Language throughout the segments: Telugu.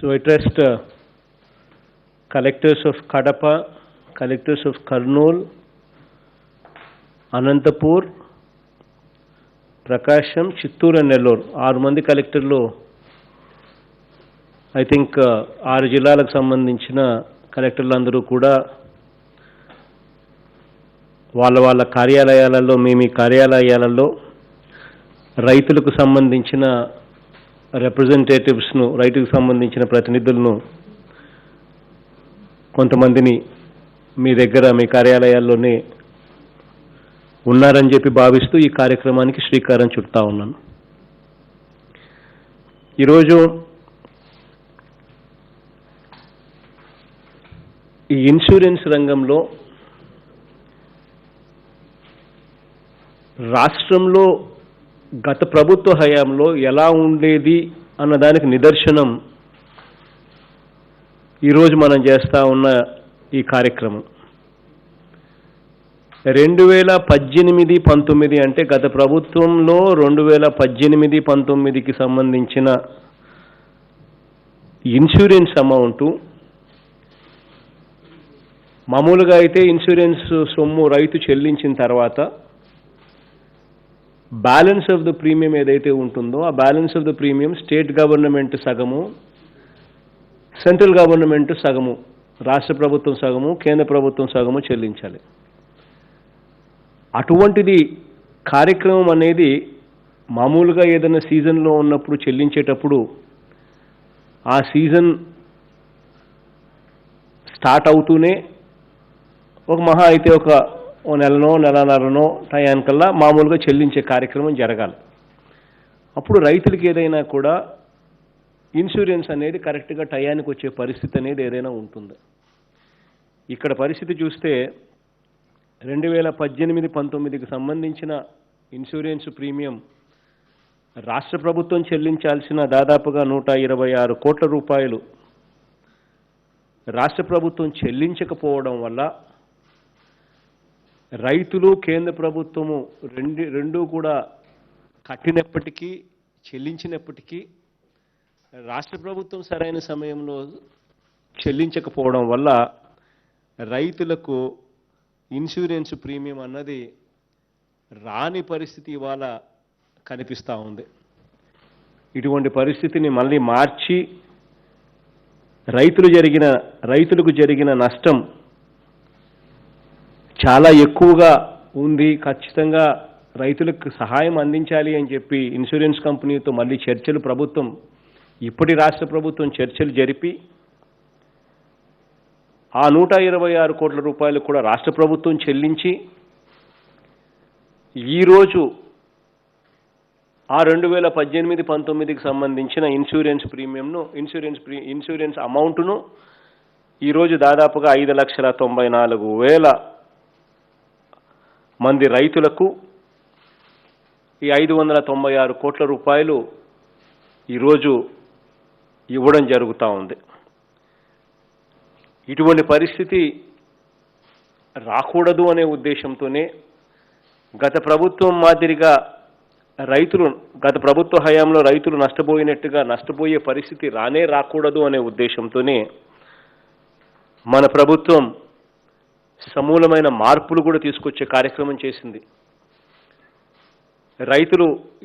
So I trust collectors of Kadapa, collectors of Kurnool, Anantapur, Prakasham, Chittoor and Nellore. 6 మంది కలెక్టర్లు ఐ థింక్ 6 జిల్లాలకు సంబంధించిన కలెక్టర్లు అందరూ కూడా వాళ్ళ కార్యాలయాలలో మీ కార్యాలయాలలో రైతులకు సంబంధించిన రిప్రజెంటేటివ్స్ను రైతుకు సంబంధించిన ప్రతినిధులను కొంతమందిని మీ దగ్గర మీ కార్యాలయాల్లోనే ఉన్నారని చెప్పి భావిస్తూ ఈ కార్యక్రమానికి శ్రీకారం చుడతా ఉన్నాను. ఈరోజు ఈ ఇన్సూరెన్స్ రంగంలో రాష్ట్రంలో గత ప్రభుత్వ హయాంలో ఎలా ఉండేది అన్నదానికి నిదర్శనం ఈరోజు మనం చేస్తూ ఉన్న ఈ కార్యక్రమం. 2018-19 అంటే గత ప్రభుత్వంలో 2018-19కి సంబంధించిన ఇన్సూరెన్స్ అమౌంటు మామూలుగా అయితే ఇన్సూరెన్స్ సొమ్ము రైతు చెల్లించిన తర్వాత బ్యాలెన్స్ ఆఫ్ ద ప్రీమియం ఏదైతే ఉంటుందో ఆ balance of the premium state government సగము, సెంట్రల్ గవర్నమెంట్ సగము, రాష్ట్ర ప్రభుత్వం సగము, కేంద్ర ప్రభుత్వం సగము చెల్లించాలి. అటువంటిది కార్యక్రమం అనేది మామూలుగా ఏదైనా సీజన్లో ఉన్నప్పుడు చెల్లించేటప్పుడు ఆ సీజన్ స్టార్ట్ అవుతూనే ఒక మహా అయితే ఒక నెలనో నెలన్నరనో టయానికల్లా మామూలుగా చెల్లించే కార్యక్రమం జరగాలి. అప్పుడు రైతులకి ఏదైనా కూడా ఇన్సూరెన్స్ అనేది కరెక్ట్గా టయానికి వచ్చే పరిస్థితి అనేది ఏదైనా ఉంటుంది. ఇక్కడ పరిస్థితి చూస్తే 2018-19కి సంబంధించిన ఇన్సూరెన్స్ ప్రీమియం రాష్ట్ర ప్రభుత్వం చెల్లించాల్సిన దాదాపుగా 126 కోట్ల రూపాయలు రాష్ట్ర ప్రభుత్వం చెల్లించకపోవడం వల్ల రైతులు కేంద్ర ప్రభుత్వము రెండూ కూడా కట్టినప్పటికీ చెల్లించినప్పటికీ రాష్ట్ర ప్రభుత్వం సరైన సమయంలో చెల్లించకపోవడం వల్ల రైతులకు ఇన్సూరెన్స్ ప్రీమియం అన్నది రాని పరిస్థితి ఇవాళ కనిపిస్తూ ఉంది. ఇటువంటి పరిస్థితిని మళ్ళీ మార్చి రైతులకు జరిగిన నష్టం చాలా ఎక్కువగా ఉంది, ఖచ్చితంగా రైతులకు సహాయం అందించాలి అని చెప్పి ఇన్సూరెన్స్ కంపెనీతో మళ్ళీ చర్చలు ఇప్పటి రాష్ట్ర ప్రభుత్వం చర్చలు జరిపి ఆ 126 కోట్ల రూపాయలు కూడా రాష్ట్ర ప్రభుత్వం చెల్లించి ఈరోజు ఆ 2018-19కి సంబంధించిన ఇన్సూరెన్స్ ప్రీమియంను ఇన్సూరెన్స్ అమౌంట్ను ఈరోజు దాదాపుగా 5,94,000 మంది రైతులకు ఈ 596 కోట్ల రూపాయలు ఈరోజు ఇవ్వడం జరుగుతూ ఉంది. ఇటువంటి పరిస్థితి రాకూడదు అనే ఉద్దేశంతోనే గత ప్రభుత్వం మాదిరిగా గత ప్రభుత్వ హయాంలో రైతులు నష్టపోయే పరిస్థితి రాకూడదు అనే ఉద్దేశంతోనే మన ప్రభుత్వం సమూలమైన మార్పులు కూడా తీసుకొచ్చే కార్యక్రమం చేసింది.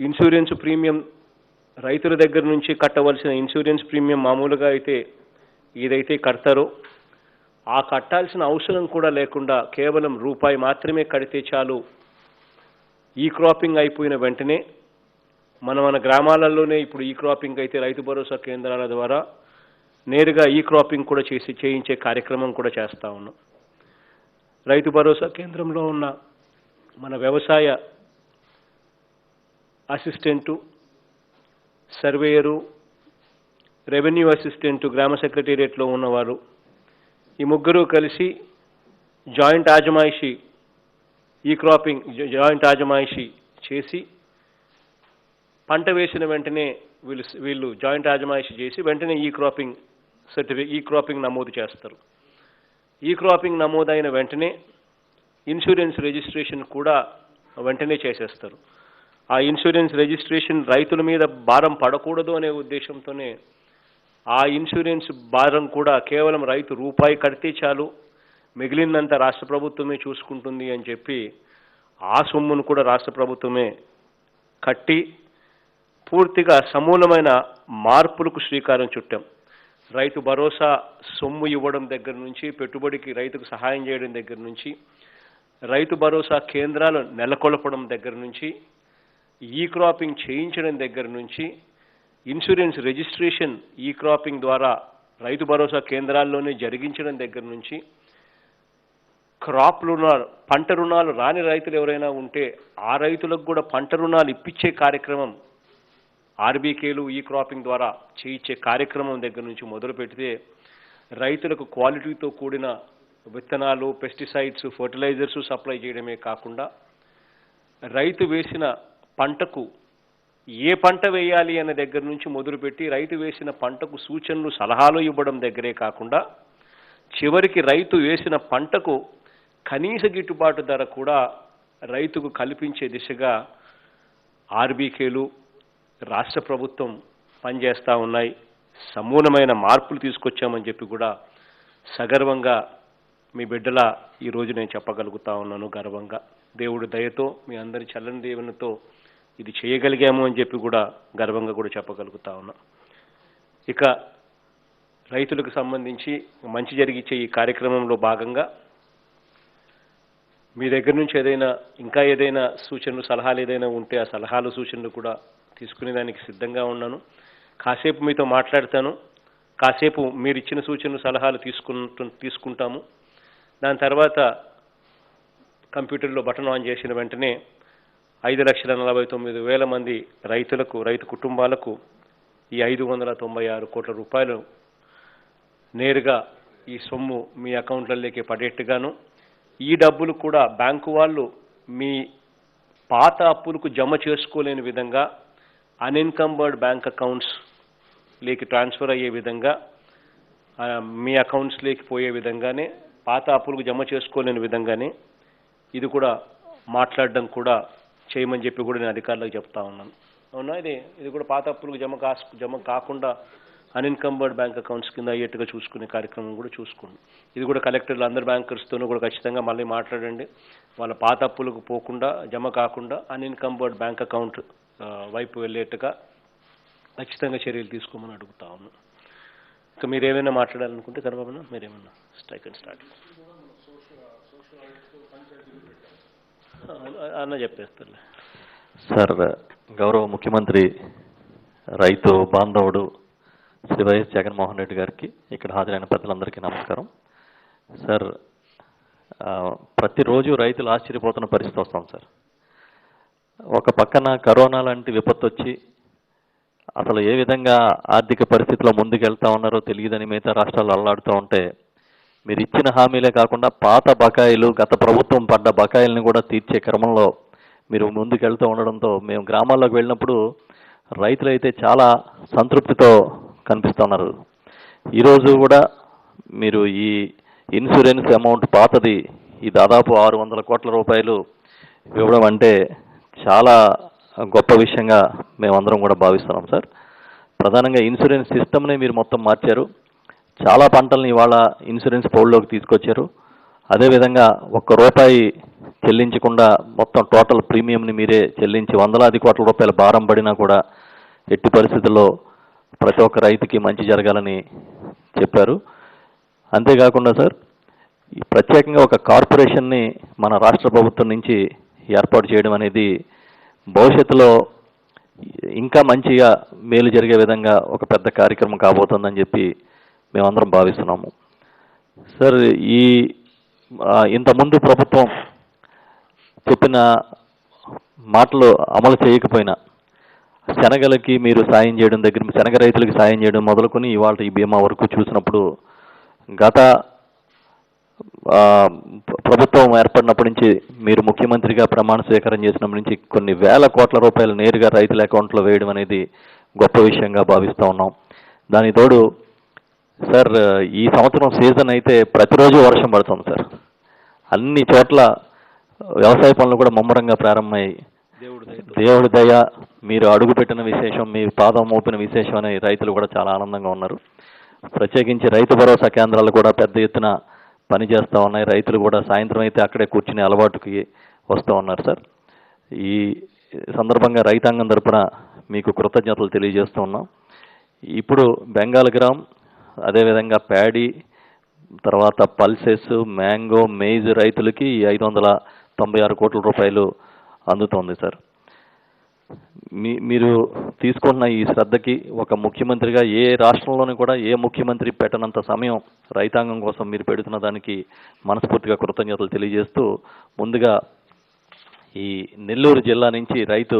ఇన్సూరెన్స్ ప్రీమియం రైతుల దగ్గర నుంచి కట్టవలసిన ఇన్సూరెన్స్ ప్రీమియం మామూలుగా అయితే ఏదైతే కడతారో ఆ కట్టాల్సిన అవసరం కూడా లేకుండా కేవలం రూపాయి మాత్రమే కడితే చాలు, ఈ క్రాపింగ్ అయిపోయిన వెంటనే మన గ్రామాలలోనే ఇప్పుడు ఈ క్రాపింగ్ అయితే రైతు భరోసా కేంద్రాల ద్వారా నేరుగా ఈ క్రాపింగ్ కూడా చేయించే కార్యక్రమం కూడా చేస్తూ ఉన్నాం. రైతు భరోసా కేంద్రంలో ఉన్న మన వ్యవసాయ అసిస్టెంటు, సర్వేయరు, రెవెన్యూ అసిస్టెంటు, గ్రామ సెక్రటేరియట్లో ఉన్నవారు ఈ ముగ్గురు కలిసి జాయింట్ ఆజమాయిషీ చేసి పంట వేసిన వెంటనే వీళ్ళు జాయింట్ ఆజమాయిషీ చేసి వెంటనే ఈ క్రాపింగ్ నమోదు చేస్తారు. ఈ క్రాపింగ్ నమోదైన వెంటనే ఇన్సూరెన్స్ రిజిస్ట్రేషన్ కూడా వెంటనే చేసేస్తారు. ఆ ఇన్సూరెన్స్ రిజిస్ట్రేషన్ రైతుల మీద భారం పడకూడదు అనే ఉద్దేశంతోనే ఆ ఇన్సూరెన్స్ భారం కూడా కేవలం రైతు రూపాయి కడితే చాలు, మిగిలినంత రాష్ట్ర ప్రభుత్వమే చూసుకుంటుంది అని చెప్పి ఆ సొమ్మును కూడా రాష్ట్ర ప్రభుత్వమే కట్టి పూర్తిగా సమూలమైన మార్పులకు శ్రీకారం చుట్టాం. రైతు భరోసా సొమ్ము ఇవ్వడం దగ్గర నుంచి, పెట్టుబడికి రైతుకు సహాయం చేయడం దగ్గర నుంచి, రైతు భరోసా కేంద్రాలు నెలకొల్పడం దగ్గర నుంచి, ఈ క్రాపింగ్ చేయించడం దగ్గర నుంచి, ఇన్సూరెన్స్ రిజిస్ట్రేషన్ ఈ క్రాపింగ్ ద్వారా రైతు భరోసా కేంద్రాల్లోనే జరిగించడం దగ్గర నుంచి, క్రాప్ రుణాలు, పంట రుణాలు రాని రైతులు ఎవరైనా ఉంటే ఆ రైతులకు కూడా పంట రుణాలు ఇప్పించే కార్యక్రమం ఆర్బీకేలు ఈ క్రాపింగ్ ద్వారా చేయించే కార్యక్రమం దగ్గర నుంచి మొదలు పెడితే, రైతులకు క్వాలిటీతో కూడిన విత్తనాలు, పెస్టిసైడ్స్, ఫర్టిలైజర్స్ సప్లై చేయడమే కాకుండా రైతు వేసిన పంటకు ఏ పంట వేయాలి అనే దగ్గర నుంచి మొదలుపెట్టి రైతు వేసిన పంటకు సూచనలు, సలహాలు ఇవ్వడం దగ్గరే కాకుండా చివరికి రైతు వేసిన పంటకు కనీస గిట్టుబాటు ధర కూడా రైతుకు కల్పించే దిశగా ఆర్బీకేలు, రాష్ట్ర ప్రభుత్వం పనిచేస్తూ ఉన్నాయి. సమూలమైన మార్పులు తీసుకొచ్చామని చెప్పి కూడా సగర్వంగా మీ బిడ్డల ఈరోజు నేను చెప్పగలుగుతా ఉన్నాను. గర్వంగా దేవుడి దయతో, మీ అందరి చల్లని దేవునితో ఇది చేయగలిగాము అని చెప్పి కూడా గర్వంగా కూడా చెప్పగలుగుతా ఉన్నాం. ఇక రైతులకు సంబంధించి మంచి జరిగించే ఈ కార్యక్రమంలో భాగంగా మీ దగ్గర నుంచి ఇంకా ఏదైనా సూచనలు, సలహాలు ఏదైనా ఉంటే ఆ సలహాలు, సూచనలు కూడా తీసుకునేదానికి సిద్ధంగా ఉన్నాను. కాసేపు మీతో మాట్లాడతాను, కాసేపు మీరు ఇచ్చిన సూచనలు, సలహాలు తీసుకుంటాము. దాని తర్వాత కంప్యూటర్లో బటన్ ఆన్ చేసిన వెంటనే 5,49,000 మంది రైతులకు, రైతు కుటుంబాలకు ఈ 596 కోట్ల రూపాయలు నేరుగా ఈ సొమ్ము మీ అకౌంట్లలోకి పడేట్టుగాను, ఈ డబ్బులు కూడా బ్యాంకు వాళ్ళు మీ పాత అప్పులకు జమ చేసుకోలేని విధంగా అన్ఇన్కంబర్డ్ బ్యాంక్ అకౌంట్స్ లేకి ట్రాన్స్ఫర్ అయ్యే విధంగా, మీ అకౌంట్స్ లేకి పోయే విధంగానే, పాత అప్పులకు జమ చేసుకోలేని విధంగానే ఇది కూడా మాట్లాడడం కూడా చేయమని చెప్పి కూడా నేను అధికారులకు చెప్తా ఉన్నాను. అవునా, ఇది కూడా పాత అప్పులకు జమ కాకుండా అన్ఇన్కంబర్డ్ బ్యాంక్ అకౌంట్స్ కింద అయ్యేట్టుగా చూసుకునే కార్యక్రమం కూడా చూసుకోండి. ఇది కూడా కలెక్టర్లు అందరు బ్యాంకర్స్తోనూ కూడా ఖచ్చితంగా మళ్ళీ మాట్లాడండి. వాళ్ళ పాత అప్పులకు పోకుండా, జమ కాకుండా అన్ఇన్కంబర్డ్ బ్యాంక్ అకౌంట్ వైపు వెళ్ళేట్టుగా ఖచ్చితంగా చర్యలు తీసుకోమని అడుగుతా ఉన్నాను. ఇంకా మీరు ఏమైనా మాట్లాడాలనుకుంటే కరబాబు మీరేమన్నా స్ట్రైక్ అండ్ స్టార్ట్ అన్న చెప్పేస్తారు. సార్, గౌరవ ముఖ్యమంత్రి రైతు బాంధవుడు శ్రీ వైఎస్ జగన్మోహన్ రెడ్డి గారికి, ఇక్కడ హాజరైన పెద్దలందరికీ నమస్కారం. సార్, ప్రతిరోజు రైతులు ఆశ్చర్యపోతున్న పరిస్థితి వస్తాం సార్. ఒక పక్కన కరోనా లాంటి విపత్తు వచ్చి అసలు ఏ విధంగా ఆర్థిక పరిస్థితిలో ముందుకెళ్తా ఉన్నారో తెలియదని మిగతా రాష్ట్రాలు అల్లాడుతూ ఉంటే, మీరు ఇచ్చిన హామీలే కాకుండా పాత బకాయిలు, గత ప్రభుత్వం పడ్డ బకాయిల్ని కూడా తీర్చే క్రమంలో మీరు ముందుకెళ్తూ ఉండడంతో మేము గ్రామాల్లోకి వెళ్ళినప్పుడు రైతులైతే చాలా సంతృప్తితో కనిపిస్తున్నారు. ఈరోజు కూడా మీరు ఈ ఇన్సూరెన్స్ అమౌంట్ పాతది ఈ దాదాపు 600 కోట్ల రూపాయలు ఇవ్వడం అంటే చాలా గొప్ప విషయంగా మేమందరం కూడా భావిస్తున్నాం సార్. ప్రధానంగా ఇన్సూరెన్స్ సిస్టమ్నే మీరు మొత్తం మార్చారు. చాలా పంటల్ని ఇవాళ ఇన్సూరెన్స్ పౌల్లోకి తీసుకొచ్చారు. అదేవిధంగా ₹1 చెల్లించకుండా మొత్తం టోటల్ ప్రీమియంని మీరే చెల్లించి వందలాది కోట్ల రూపాయల భారం పడినా కూడా ఎట్టి పరిస్థితుల్లో ప్రతి ఒక్క రైతుకి మంచి జరగాలని చెప్పారు. అంతేకాకుండా సార్, ప్రత్యేకంగా ఒక కార్పొరేషన్ని మన రాష్ట్ర ప్రభుత్వం నుంచి ఏర్పాటు చేయడం అనేది భవిష్యత్తులో ఇంకా మంచిగా మేలు జరిగే విధంగా ఒక పెద్ద కార్యక్రమం కాబోతుందని చెప్పి మేమందరం భావిస్తున్నాము. సార్, ఇంతకుముందు ప్రభుత్వం చెప్పిన మాటలు అమలు చేయకపోయినా శనగలకి మీరు సాయం చేయడం దగ్గర, శనగ రైతులకి సాయం చేయడం మొదలుకొని ఇవాళ ఈ బీమా వరకు చూసినప్పుడు గత ప్రభుత్వం ఏర్పడినప్పటి నుంచి మీరు ముఖ్యమంత్రిగా ప్రమాణ స్వీకారం చేసినప్పటి నుంచి కొన్ని వేల కోట్ల రూపాయలు నేరుగా రైతుల అకౌంట్లో వేయడం అనేది గొప్ప విషయంగా భావిస్తూ ఉన్నాం. దాని తోడు సార్, ఈ సంవత్సరం సీజన్ అయితే ప్రతిరోజు వర్షం పడుతుంది సార్. అన్ని చోట్ల వ్యవసాయ పనులు కూడా ముమ్మరంగా ప్రారంభమయ్యాయి. దేవుడి దయ మీరు అడుగుపెట్టిన విశేషం, మీ పాదం మోపిన విశేషం అని రైతులు కూడా చాలా ఆనందంగా ఉన్నారు. ప్రత్యేకించి రైతు భరోసా కేంద్రాలు కూడా పెద్ద ఎత్తున పనిచేస్తూ ఉన్నాయి. రైతులు కూడా సాయంత్రం అయితే అక్కడే కూర్చుని అలవాటుకి వస్తూ ఉన్నారు సార్. ఈ సందర్భంగా రైతాంగం తరపున మీకు కృతజ్ఞతలు తెలియజేస్తూ ఉన్నాం. ఇప్పుడు బెంగాల్ గ్రామ్, అదేవిధంగా ప్యాడీ, తర్వాత పల్సెస్, మ్యాంగో, మేజ్ రైతులకి 596 కోట్ల రూపాయలు అందుతోంది సార్. మీరు తీసుకున్న ఈ శ్రద్ధకి ఒక ముఖ్యమంత్రిగా ఏ రాష్ట్రంలోనూ కూడా ఏ ముఖ్యమంత్రి పెట్టనంత సమయం రైతాంగం కోసం మీరు పెడుతున్న దానికి మనస్ఫూర్తిగా కృతజ్ఞతలు తెలియజేస్తూ, ముందుగా ఈ నెల్లూరు జిల్లా నుంచి రైతు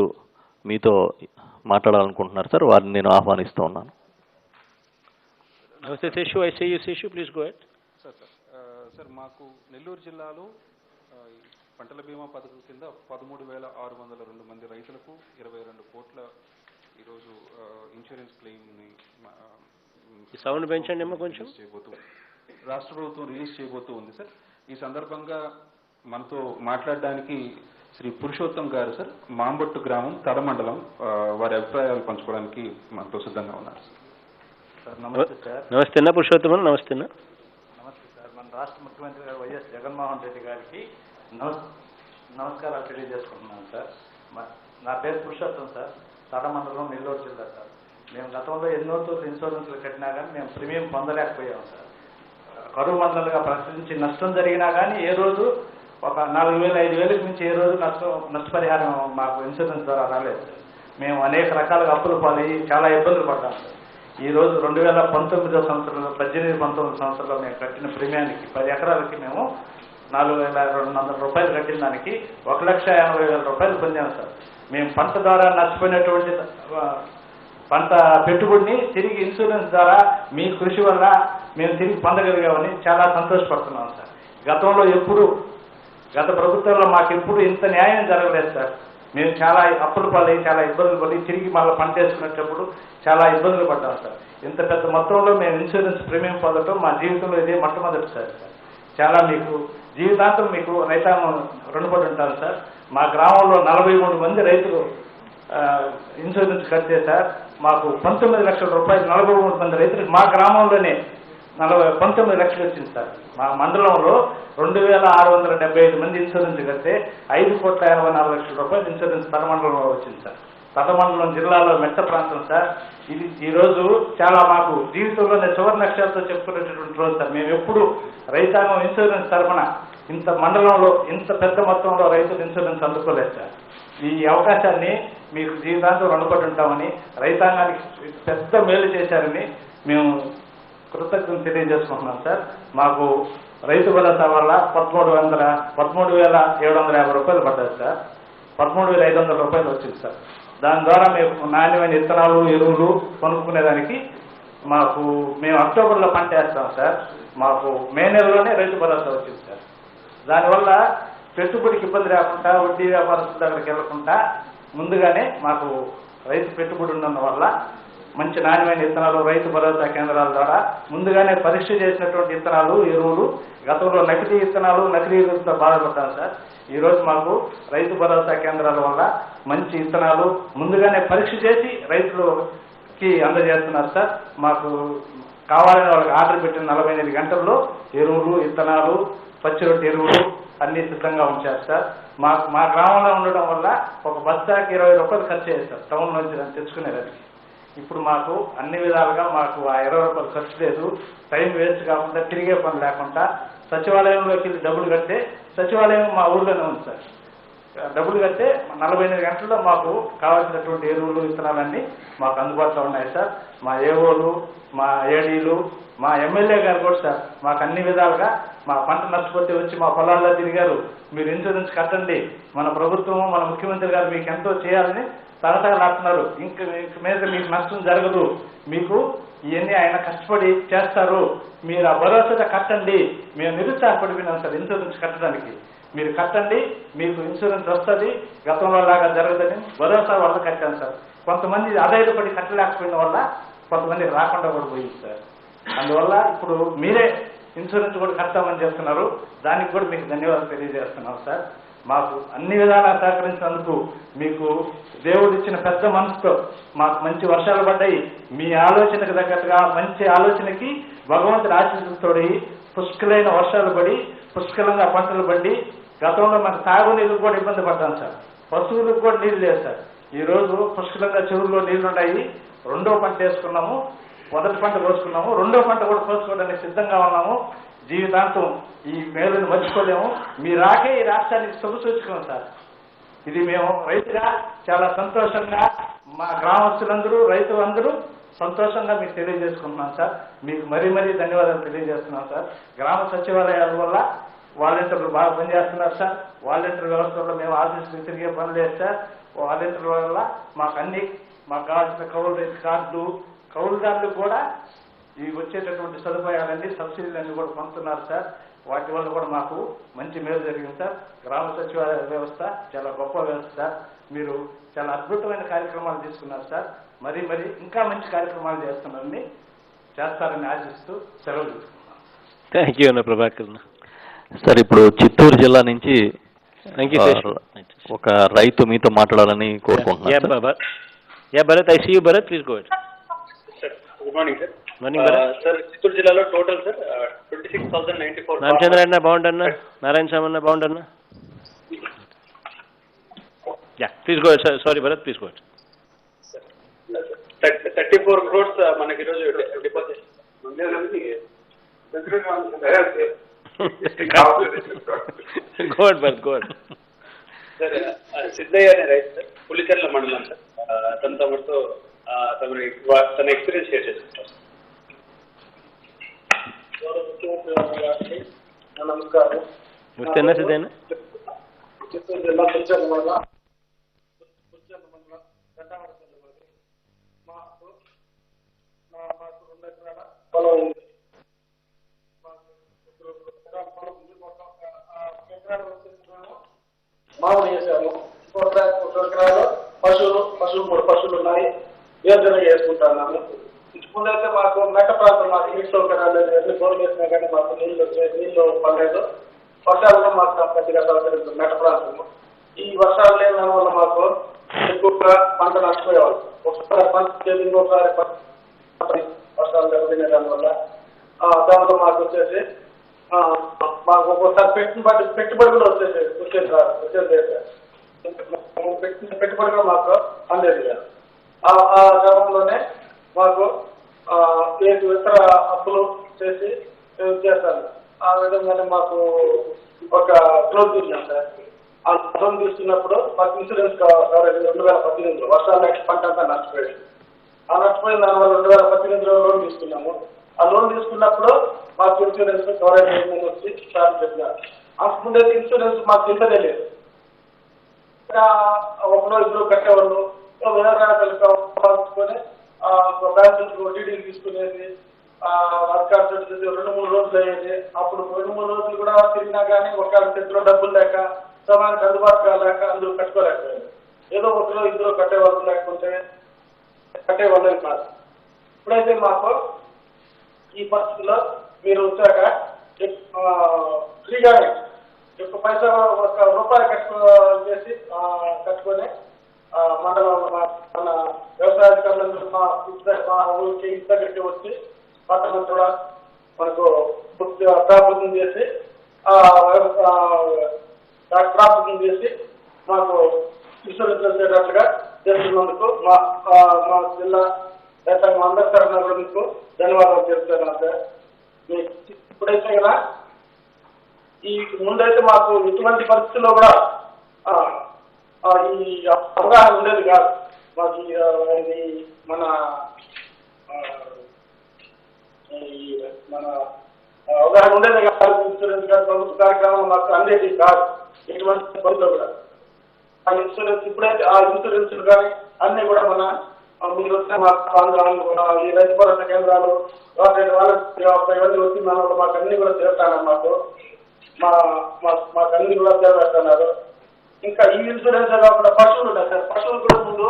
మీతో మాట్లాడాలనుకుంటున్నారు సార్. వారిని నేను ఆహ్వానిస్తూ ఉన్నాను. నమస్తే Seshu, Seshu please go head. Sir మాకు నెల్లూరు జిల్లాలో పంటల బీమా పథకం కింద 13,602 మంది రైతులకు 22 కోట్ల ఈరోజు ఇన్సూరెన్స్ క్లెయిమ్ని సౌండ్ పెంచండి ఏమో కొంచెం. రాష్ట్ర ప్రభుత్వం రిలీజ్ చేయబోతూ ఉంది సార్. ఈ సందర్భంగా మనతో మాట్లాడడానికి శ్రీ పురుషోత్తం గారు సార్, మాంబొట్టు గ్రామం, తడ మండలం, వారి అభిప్రాయాలు పంచుకోవడానికి మనతో సిద్ధంగా ఉన్నారు సార్. నమస్తే సార్. నమస్తేనా పురుషోత్తమన్. నమస్తేనా. నమస్తే సార్. మన రాష్ట్ర ముఖ్యమంత్రి గారు వైఎస్ జగన్మోహన్ రెడ్డి గారికి నమస్కారాలు తెలియజేసుకుంటున్నాను సార్. నా పేరు పురుషోత్తం సార్, తడ మండలం, నెల్లూరు జిల్లా సార్. మేము గతంలో ఎన్నో చోట్ల ఇన్సూరెన్స్లు కట్టినా కానీ మేము ప్రీమియం పొందలేకపోయాం సార్. కరువు మండలుగా ప్రకటించి నష్టం జరిగినా కానీ ఏ రోజు ఒక 4,000, 5,000కి మించి ఏ రోజు నష్టపరిహారం మాకు ఇన్సూరెన్స్ ద్వారా రాలేదు సార్. మేము అనేక రకాలుగా అప్పులు పాలయ్యి చాలా ఇబ్బందులు పడ్డాం సార్. ఈ రోజు 2019 సంవత్సరంలో 18-19 సంవత్సరంలో మేము కట్టిన ప్రీమియానికి 10 ఎకరాలకి మేము 4,200 రూపాయలు కట్టిన దానికి 1,50,000 రూపాయలు పొందాము సార్. మేము పంట ద్వారా నష్టపోయినటువంటి పంట పెట్టుబడిని తిరిగి ఇన్సూరెన్స్ ద్వారా మీ కృషి వల్ల మేము తిరిగి పొందగలిగామని చాలా సంతోషపడుతున్నాం సార్. గతంలో గత ప్రభుత్వంలో మాకు ఎప్పుడు ఇంత న్యాయం జరగలేదు సార్. మేము చాలా అప్పులు పాలయ్యి చాలా ఇబ్బందులు పడి తిరిగి మళ్ళీ పంట వేసుకునేటప్పుడు చాలా ఇబ్బందులు పడ్డాం సార్. ఇంత పెద్ద మొత్తంలో మేము ఇన్సూరెన్స్ ప్రీమియం పొందడం మా జీవితంలో ఇదే మొట్టమొదటిసారి సార్. చాలా మీకు జీవితాంతం మీకు రైతాంగం రుణపడి ఉంటాను సార్. మా గ్రామంలో 43 మంది రైతులు ఇన్సూరెన్స్ కడితే సార్ మాకు 19 లక్షల రూపాయలు 43 మంది రైతులకు మా గ్రామంలోనే 19 లక్షలు వచ్చింది సార్. మా మండలంలో 2,675 మంది ఇన్సూరెన్స్ కడితే 5,84,00,000 రూపాయలు ఇన్సూరెన్స్ తడ మండలంలో వచ్చింది సార్. తడ మండలం జిల్లాలో మెట్ట ప్రాంతం సార్. ఇది ఈరోజు చాలా మాకు జీవితంలోనే సువర్ణ అక్షరాలతో చెప్పుకునేటటువంటి రోజు సార్. మేము ఎప్పుడు రైతాంగం ఇన్సూరెన్స్ తరఫున ఇంత మండలంలో ఇంత పెద్ద మొత్తంలో రైతులు ఇన్సూరెన్స్ అందుకోలేదు సార్. ఈ అవకాశాన్ని మీకు జీవితాంతం రుణపడి ఉంటామని, రైతాంగానికి పెద్ద మేలు చేశారని మేము కృతజ్ఞతలు తెలియజేసుకుంటున్నాం సార్. మాకు రైతు భరోసా వల్ల 13,750 రూపాయలు పడ్డాయి సార్. 13,500 రూపాయలు వచ్చింది సార్. దాని ద్వారా మేము నాణ్యమైన విత్తనాలు, ఎరువులు కొనుక్కునేదానికి మేము అక్టోబర్లో పంట వేస్తాం సార్. మాకు మే నెలలోనే రైతు భరోసా వచ్చింది సార్. దానివల్ల పెట్టుబడికి ఇబ్బంది లేకుండా, వడ్డీ వ్యాపారస్తుల దగ్గరికి వెళ్లకుండా ముందుగానే మాకు రైతు పెట్టుబడి ఉండడం వల్ల మంచి నాణ్యమైన విత్తనాలు రైతు భరోసా కేంద్రాల ద్వారా ముందుగానే పరీక్ష చేసినటువంటి విత్తనాలు, ఎరువులు, గతంలో నకిలీ విత్తనాలు, నకిలీ ఎరువులతో బాధపడ్డాం సార్. ఈరోజు మాకు రైతు భరోసా కేంద్రాల వల్ల మంచి విత్తనాలు ముందుగానే పరీక్ష చేసి రైతులకి అందజేస్తున్నారు సార్. మాకు కావాలని వాళ్ళకి ఆర్డర్ పెట్టిన 48 గంటల్లో ఎరువులు, విత్తనాలు, పచ్చిరొట్టి ఎరువులు అన్ని సిద్ధంగా ఉంచారు సార్. మా గ్రామంలో ఉండడం వల్ల ఒక బస్తాకి 20 రూపాయలు ఖర్చు చేస్తారు టౌన్ నుంచి తెచ్చుకునేదానికి. ఇప్పుడు మాకు అన్ని విధాలుగా మాకు ఆ 20 రూపాయలు ఖర్చు లేదు. టైం వేస్ట్ కాకుండా, తిరిగే పని లేకుండా సచివాలయంలోకి వెళ్ళి డబ్బులు కడితే సచివాలయం మా ఊర్లోనే ఉంది సార్. డబ్బులు కడితే 48 గంటల్లో మాకు కావాల్సినటువంటి ఎరువులు, విత్తనాలన్నీ మాకు అందుబాటులో ఉన్నాయి సార్. మా ఏఓలు, మా ఏడీలు, మా ఎమ్మెల్యే గారు కూడా సార్ మాకు అన్ని విధాలుగా మా పంట నష్టపోతే వచ్చి మా పొలాల్లో తిరిగారు. మీరు ఇన్సూరెన్స్ కట్టండి, మన ప్రభుత్వం, మన ముఖ్యమంత్రి గారు మీకు ఎంతో చేయాలని తగతగలాడుతున్నారు. ఇంక మీద మీకు నష్టం జరగదు, మీకు ఇవన్నీ ఆయన కష్టపడి చేస్తారు, మీరు ఆ భరోసా కట్టండి. మేము నిరుత్సాహపడిపోయినాం సార్ ఇన్సూరెన్స్ కట్టడానికి. మీరు కట్టండి, మీకు ఇన్సూరెన్స్ వస్తుంది, గతంలో లాగా జరగదని భరోసా వల్ల కట్టాను సార్. కొంతమంది ఆదాయపడి కట్టలేకపోయిన వల్ల కొంతమందికి రాకుండా కూడా పోయింది సార్. అందువల్ల ఇప్పుడు మీరే ఇన్సూరెన్స్ కూడా కడతామని చెప్తున్నారు. దానికి కూడా మీకు ధన్యవాదాలు తెలియజేస్తున్నాం సార్. మాకు అన్ని విధాలా సహకరించినందుకు మీకు దేవుడిచ్చిన పెద్ద మనసుతో మాకు మంచి వర్షాలు పడ్డాయి. మీ ఆలోచనకు తగ్గట్టుగా మంచి ఆలోచనకి భగవంతుడి ఆశీస్సులతోడి పుష్కలైన వర్షాలు పడి పుష్కలంగా పంటలు పడి గతంలో మనకు తాగునీళ్ళు కూడా ఇబ్బంది పడ్డాం సార్. పశువులకు కూడా నీళ్ళు లేదు సార్. ఈ రోజు పుష్కలంగా చెరువుల్లో నీళ్లు ఉన్నాయి. రెండో పంట వేసుకున్నాము, మొదటి పంట కోసుకున్నాము, రెండో పంట కూడా కోసుకోవడానికి సిద్ధంగా ఉన్నాము. జీవితాంతం ఈ మేలుని మర్చిపోలేము. మీ రాకే ఈ రాష్ట్రానికి శుభసూచకం సార్. ఇది మేము రైతుగా చాలా సంతోషంగా మా గ్రామస్తులందరూ రైతులందరూ సంతోషంగా మీకు తెలియజేసుకుంటున్నాం సార్. మీకు మరీ మరీ ధన్యవాదాలు తెలియజేస్తున్నాం సార్. గ్రామ సచివాలయాల వల్ల వాలంటీర్లు బాగా పనిచేస్తున్నారు సార్. వాలంటీర్ వ్యవస్థలో మేము ఆఫీసులు తిరిగే పని లేదు సార్. వాలంటీర్ల వల్ల మాకు కావాల్సిన కౌలు రైతు కార్డు, కౌలుదారులు కూడా ఈ వచ్చేటటువంటి సదుపాయాలన్నీ సబ్సిడీలన్నీ కూడా పొందుతున్నారు సార్. వాటి వల్ల కూడా మాకు మంచి మేలు జరిగింది సార్. గ్రామ సచివాలయ వ్యవస్థ చాలా గొప్ప వ్యవస్థ సార్. మీరు చాలా అద్భుతమైన కార్యక్రమాలు తీసుకున్నారు సార్. మరీ ఇంకా మంచి కార్యక్రమాలు చేస్తారని ఆశిస్తూ సెలవు తీసుకున్నాను. థ్యాంక్ యూ అన్న ప్రభాకర్. సార్, ఇప్పుడు చిత్తూరు జిల్లా నుంచి ఒక రైతు మీతో మాట్లాడాలని కోరుకుంటున్నాను. Bharat, I see you Bharat, please go ahead. Good morning sir. Morning Bharat. Sir, Chittoor జిల్లాలో టోటల్ సార్ 26,094. రామచంద్ర అన్న బాగుండన్నా, నారాయణ స్వామి అన్న బాగుండన్నా. Yeah, please go ahead sir. Sorry Bharat, please go ahead. 34 crores మనకి ఈరోజు deposit. Go ahead Bharat, go ahead. Sir, Siddaiah అనే రైతు సార్, పులిచెర్ల మండలం సార్. తమతో తన ఎక్స్పీరియన్స్ షేర్ చేసుకుంటారు. నమస్కారం. ముస్తేనా సిద్ధేనా? చిత్తూరు జిల్లా పులిచెర్ల మండలం మాకు 2 ఎకరాల పొలం ఉంది. మామూలు చేసాము. 1 ఎకరాలు పశువులు 3 పశువులు ఉన్నాయి. యోజన చేసుకుంటున్నాము. ముందైతే మాకు మెట్ట ప్రాంతం, మాకు నీటి సౌకర్యాలు ఎన్ని బోర్లు చేసినా కానీ మాకు నీళ్లు పడలేదు. వర్షాలు మాకు పెద్దగా సౌకర్యం మెట్ట ప్రాంతము. ఈ వర్షాలు లేని వల్ల మాకు ఎక్కువగా పంట నష్టపోయేవాళ్ళు. ఒకసారి పంట చేసి ఇంకొకసారి వర్షాలు దెబ్బతినే దానివల్ల దాంతో మాకు వచ్చేసి మాకు ఒక్కోసారి పెట్టుబడి కూడా వచ్చేది పెట్టుబడి కూడా మాకు అందేది కాదు. ఆ క్రమంలోనే మాకు ఇతర అప్పులు చేసి చేస్తాను. ఆ విధంగానే మాకు ఒక లోన్ తీసుకున్నాం సార్. ఆ లోన్ తీసుకున్నప్పుడు మాకు ఇన్సూరెన్స్ కవరేజ్ 2018 వర్షాలు పంట అంతా నష్టపోయింది. ఆ నష్టపోయిన దానివల్ల 2018లో లోన్ తీసుకున్నాము. ఆ లోన్ తీసుకున్నప్పుడు మాకు ఇన్సూరెన్స్ కవరేజ్ వచ్చి స్టార్ట్ చెప్పినారు. అంతకుముందైతే ఇన్సూరెన్స్ మాకు తెలియదే లేదు. ఒకరో 2 కట్టేవాళ్ళు వేరే బ్యాంకు టీడీలు తీసుకునేది, వర్కాలు 2-3 రోజులు అయ్యేది. అప్పుడు 2-3 రోజులు కూడా తిరిగినా కానీ ఒక చేతిలో డబ్బులు లేక సమయానికి అందుబాటు కాలేక అందరూ కట్టుకోలేకపోయారు. ఏదో 1-2 కట్టేవాళ్ళు లేకపోతే కట్టేవాళ్ళు కాదు. ఇప్పుడైతే మాకు ఈ పరిస్థితిలో మీరు వచ్చాక ఫ్రీగానే ఎక్కువ పైసా 1 రూపాయి కట్టుకొని మండలం మన వ్యవసాయ అధికారులందరూ మా ఊరికి ఇంటి దగ్గరికి వచ్చి పట్టణం కూడా మనకు ప్రాబుద్ధం చేసి ప్రాబుద్ధం చేసి మాకు ఇన్సూరెన్స్ వచ్చేటట్లుగా చేస్తున్నందుకు మా జిల్లా రైతాంగం అందరి తరఫున కూడా మీకు ధన్యవాదాలు చెప్తున్నాను సార్. ఇప్పుడైతే కదా ఈ ముందైతే మాకు ఇటువంటి పరిస్థితుల్లో కూడా ఈ అవగాహన ఉండేది కాదు. మాకు మన అవగాహన ఉండేది కాదు. ఇన్సూరెన్స్ కాదు, ప్రభుత్వ కార్యక్రమం మాకు అందేది కాదు. ఎటువంటి పరిస్థితుల్లో కూడా ఆ ఇన్సూరెన్స్ ఇప్పుడైతే ఆ ఇన్సూరెన్స్ కానీ అన్ని కూడా మీరు వచ్చిన ఈ రైతు భరోసా కేంద్రాలు ఇవన్నీ వచ్చి మాకు అన్ని కూడా చేస్తాను. మాకు అన్ని కూడా చేస్తున్నారు. ఇంకా ఈ ఇన్సూరెన్స్ కాకుండా పశువులు ఉన్నాయి సార్. పశువులు కూడా ముందు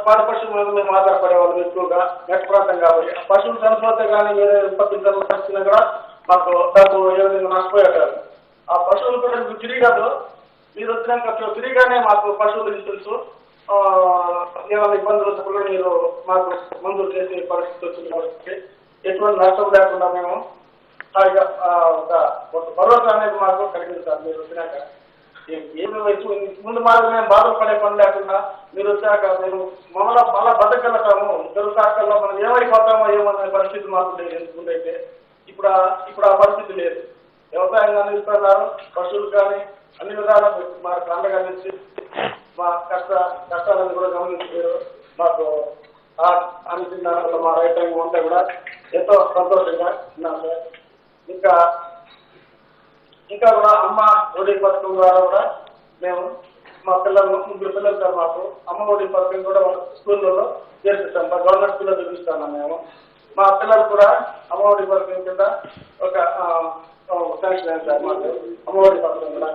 పాడి పశువుల మీద మేము ఆధారపడేవాళ్ళం ఎక్కువగా మెట్ట ప్రాంతం కాబట్టి. పశువులు చనిపోతే కానీ వేరే ఉత్పత్తులు వచ్చినా కూడా మాకు డబ్బు ఏ విధంగా నష్టపోయేటారు. ఆ పశువులు కూడా మీకు తిరిగాదు మీరు వచ్చినాక ఫ్రీగానే మాకు పశువులు ఇన్సూరెన్స్ ఏమైనా ఇబ్బందులు వచ్చినప్పుడు మీరు మాకు మంజూరు చేసే పరిస్థితి వచ్చింది కాబట్టి ఎటువంటి నష్టం లేకుండా మేము హాయిగా ఒక భరోసా అనేది మాకు కలిగిస్తారు మీరు వచ్చినాక. ఏమి ముందు మాకు మేము బాధలు పడే పని లేకుండా మీరు వచ్చాక మేము మళ్ళా బతకగలుగుతాము. తెలుసాకల్లో మనం ఏమైపోతామో ఏమనే పరిస్థితి మాకు లేదు. ముందైతే ఇప్పుడు ఆ పరిస్థితి లేదు. వ్యవసాయం అందిస్తున్నారు, పశువులు కానీ అన్ని విధాలుగా మాకు అండగా నుంచి మా కష్టాలను కూడా గమనించారు. మాకు అనుకున్న మా రైతాంగం అంతా కూడా ఎంతో సంతోషంగా ఉన్నాం సార్. ఇంకా కూడా అమ్మ ఒడి పథకం ద్వారా కూడా మేము మా పిల్లలు 3 పిల్లలు సార్ మాకు అమ్మ ఒడి పథకం కూడా స్కూళ్ళలో చేర్పిస్తాం. గవర్నమెంట్ స్కూల్లో చూపిస్తాను మేము. మా పిల్లలు కూడా అమ్మ ఒడి పథకం కింద ఒక శాంక్షన్ అయింది సార్ మాకు అమ్మ ఒడి పథకం కూడా.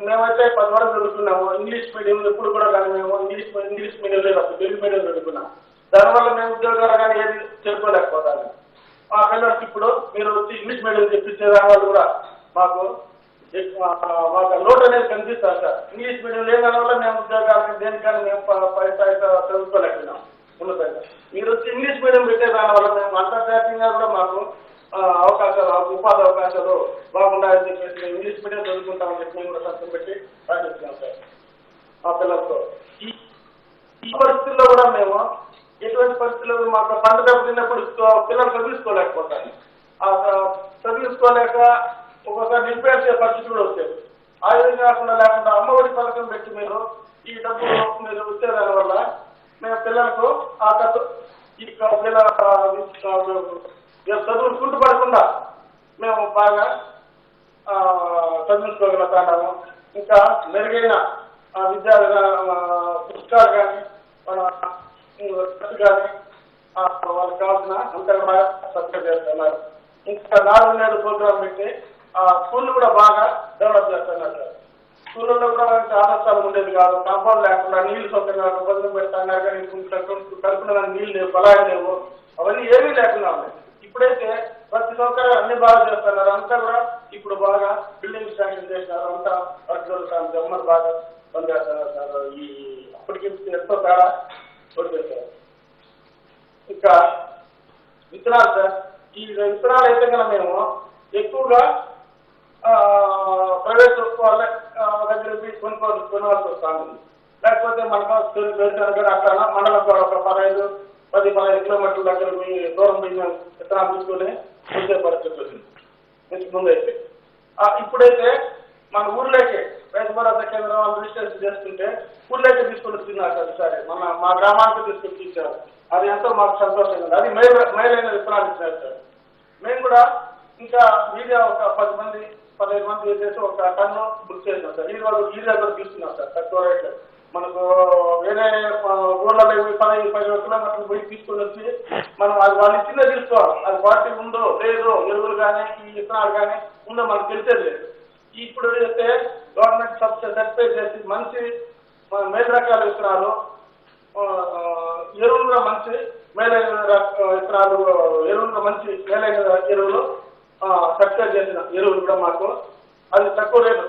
మేమైతే 10 వరకు చదువుకున్నాము. ఇంగ్లీష్ మీడియం ఎప్పుడు కూడా కానీ మేము ఇంగ్లీష్ మీడియం లేదు, అసలు తెలుగు మీడియం చదువుకున్నాం. దానివల్ల మేము ఉద్యోగాలు కానీ ఏది చేసుకోలేకపోతాము. మా పిల్లలకి ఇప్పుడు మీరు వచ్చి ఇంగ్లీష్ మీడియం చెప్పించే దానివల్ల కూడా మాకు లోటు అనేది కనిపిస్తారు సార్. ఇంగ్లీష్ మీడియం లేని దానివల్ల మేము ఉద్యోగాలు దేనికని మేము చదువుకోలేకపోయినాం ఉన్నతంగా. మీరు వచ్చి ఇంగ్లీష్ మీడియం పెట్టే దానివల్ల మేము అంతర్జాతీయంగా కూడా మాకు అవకాశాలు ఉపాధి అవకాశాలు బాగుండాలని చెప్పేసి మేము ఇంగ్లీష్ మీడియం చదువుకుంటామని చెప్పి మేము కూడా సంస్థ పెట్టి పాటిస్తున్నాం సార్ మా పిల్లలతో. ఈ పరిస్థితుల్లో కూడా మేము ఎటువంటి పరిస్థితుల్లో మాకు పంట దెబ్బతిన్నప్పుడు పిల్లలు చదివించుకోలేకపోతాను. చదివించుకోలేక ఒక్కొక్కసారి నిలిపేసే పరిస్థితి కూడా వచ్చేది. ఆ విధంగా లేకుండా అమ్మఒడి పథకం పెట్టి మీరు ఈ డబ్బు మీరు వచ్చేదాని వల్ల మేము పిల్లలకు ఆ ఈ చదువులు కుంటుపడకుండా మేము బాగా చదివించుకోగలుగుతున్నాము. ఇంకా మెరుగైన విద్యా పుస్తకాలు కానీ కానీ వాళ్ళకి కావాల్సిన అంతా కూడా సబ్సిడీ చేస్తున్నారు. ఇంకా 4 నేడు ప్రోగ్రాం పెట్టి స్కూళ్ళు కూడా బాగా డెవలప్ చేస్తున్నారు సార్. స్కూళ్ళలో కూడా ఆదర్శాలు ఉండేది కాదు, కాంపౌండ్ లేకుండా నీళ్లు సౌకర్యం ఇబ్బందులు పెడుతున్నారు. కానీ కలుపుకున్న నీళ్ళు లేవు, పొలాలు లేవు, అవన్నీ ఏమీ లేకుండా ఉన్నాయి. ఇప్పుడైతే ప్రతి సౌకర్యం అన్ని బాగా చేస్తున్నారు. అంతా కూడా ఇప్పుడు బాగా బిల్డింగ్ శాంక్షన్ చేసినారు. అంతా వర్క్ జరుగుతారు, గవర్నమెంట్ బాగా పనిచేస్తున్నారు సార్. ఈ అప్పటికి ఎంతో తేడా వచ్చేసారు. ఇంకా విత్తనాలు సార్, ఈ విత్తనాలు అయితే కన్నా మేము ఎక్కువగా ప్రైవేట్ వాళ్ళ దగ్గర కొనవలసి వస్తాము. లేకపోతే మనకు పెడతాను అట్లా మండలం ఒక 10-15 కిలోమీటర్ల దగ్గర దూరం పోయి మేము విత్తనాలు తీసుకుని వచ్చే పరిస్థితి వచ్చింది ముందైతే. ఇప్పుడైతే మన ఊర్లోకి రైతు భరోసా కేంద్రం వాళ్ళు రిజిస్ట్రేషన్ చేసుకుంటే ఊర్లోకి తీసుకొని వస్తున్నారు సార్. సరే మా గ్రామానికి తీసుకొని ఇచ్చారు. అది ఎంతో మాకు సంతోషంగా ఉంది. అది మేలైన విత్తనాలు ఇచ్చారు సార్. మేము కూడా ఇంకా మీడియా ఒక 15 మంది చేసి ఒక టన్ను బుక్ చేసినాం సార్. ఈ రోజు కూడా తీసుకున్నాం సార్ తక్కువ రేట్లు. మనకు వేరే ఊళ్ళలో 10-15 కిలోమీటర్లు పోయి తీసుకొని వచ్చి మనం అది వాళ్ళు ఇచ్చిందే తీసుకోవాలి. అది క్వాలిటీ ఉందో లేదో, ఎరువులు కానీ ఈ విత్తనాలు కానీ ఉందో మనకు తెలిసేది లేదు. ఇప్పుడు అయితే గవర్నమెంట్ సర్టిఫై చేసి మంచి మేలు రకాల విత్తనాలు, ఎరువులు కూడా మంచి మేలైన విత్తనాలు, ఎరువులు కూడా మంచి మేలైన ఎరువులు సర్టిఫై చేసిన ఎరువులు కూడా మాకు అది తక్కువ రేటు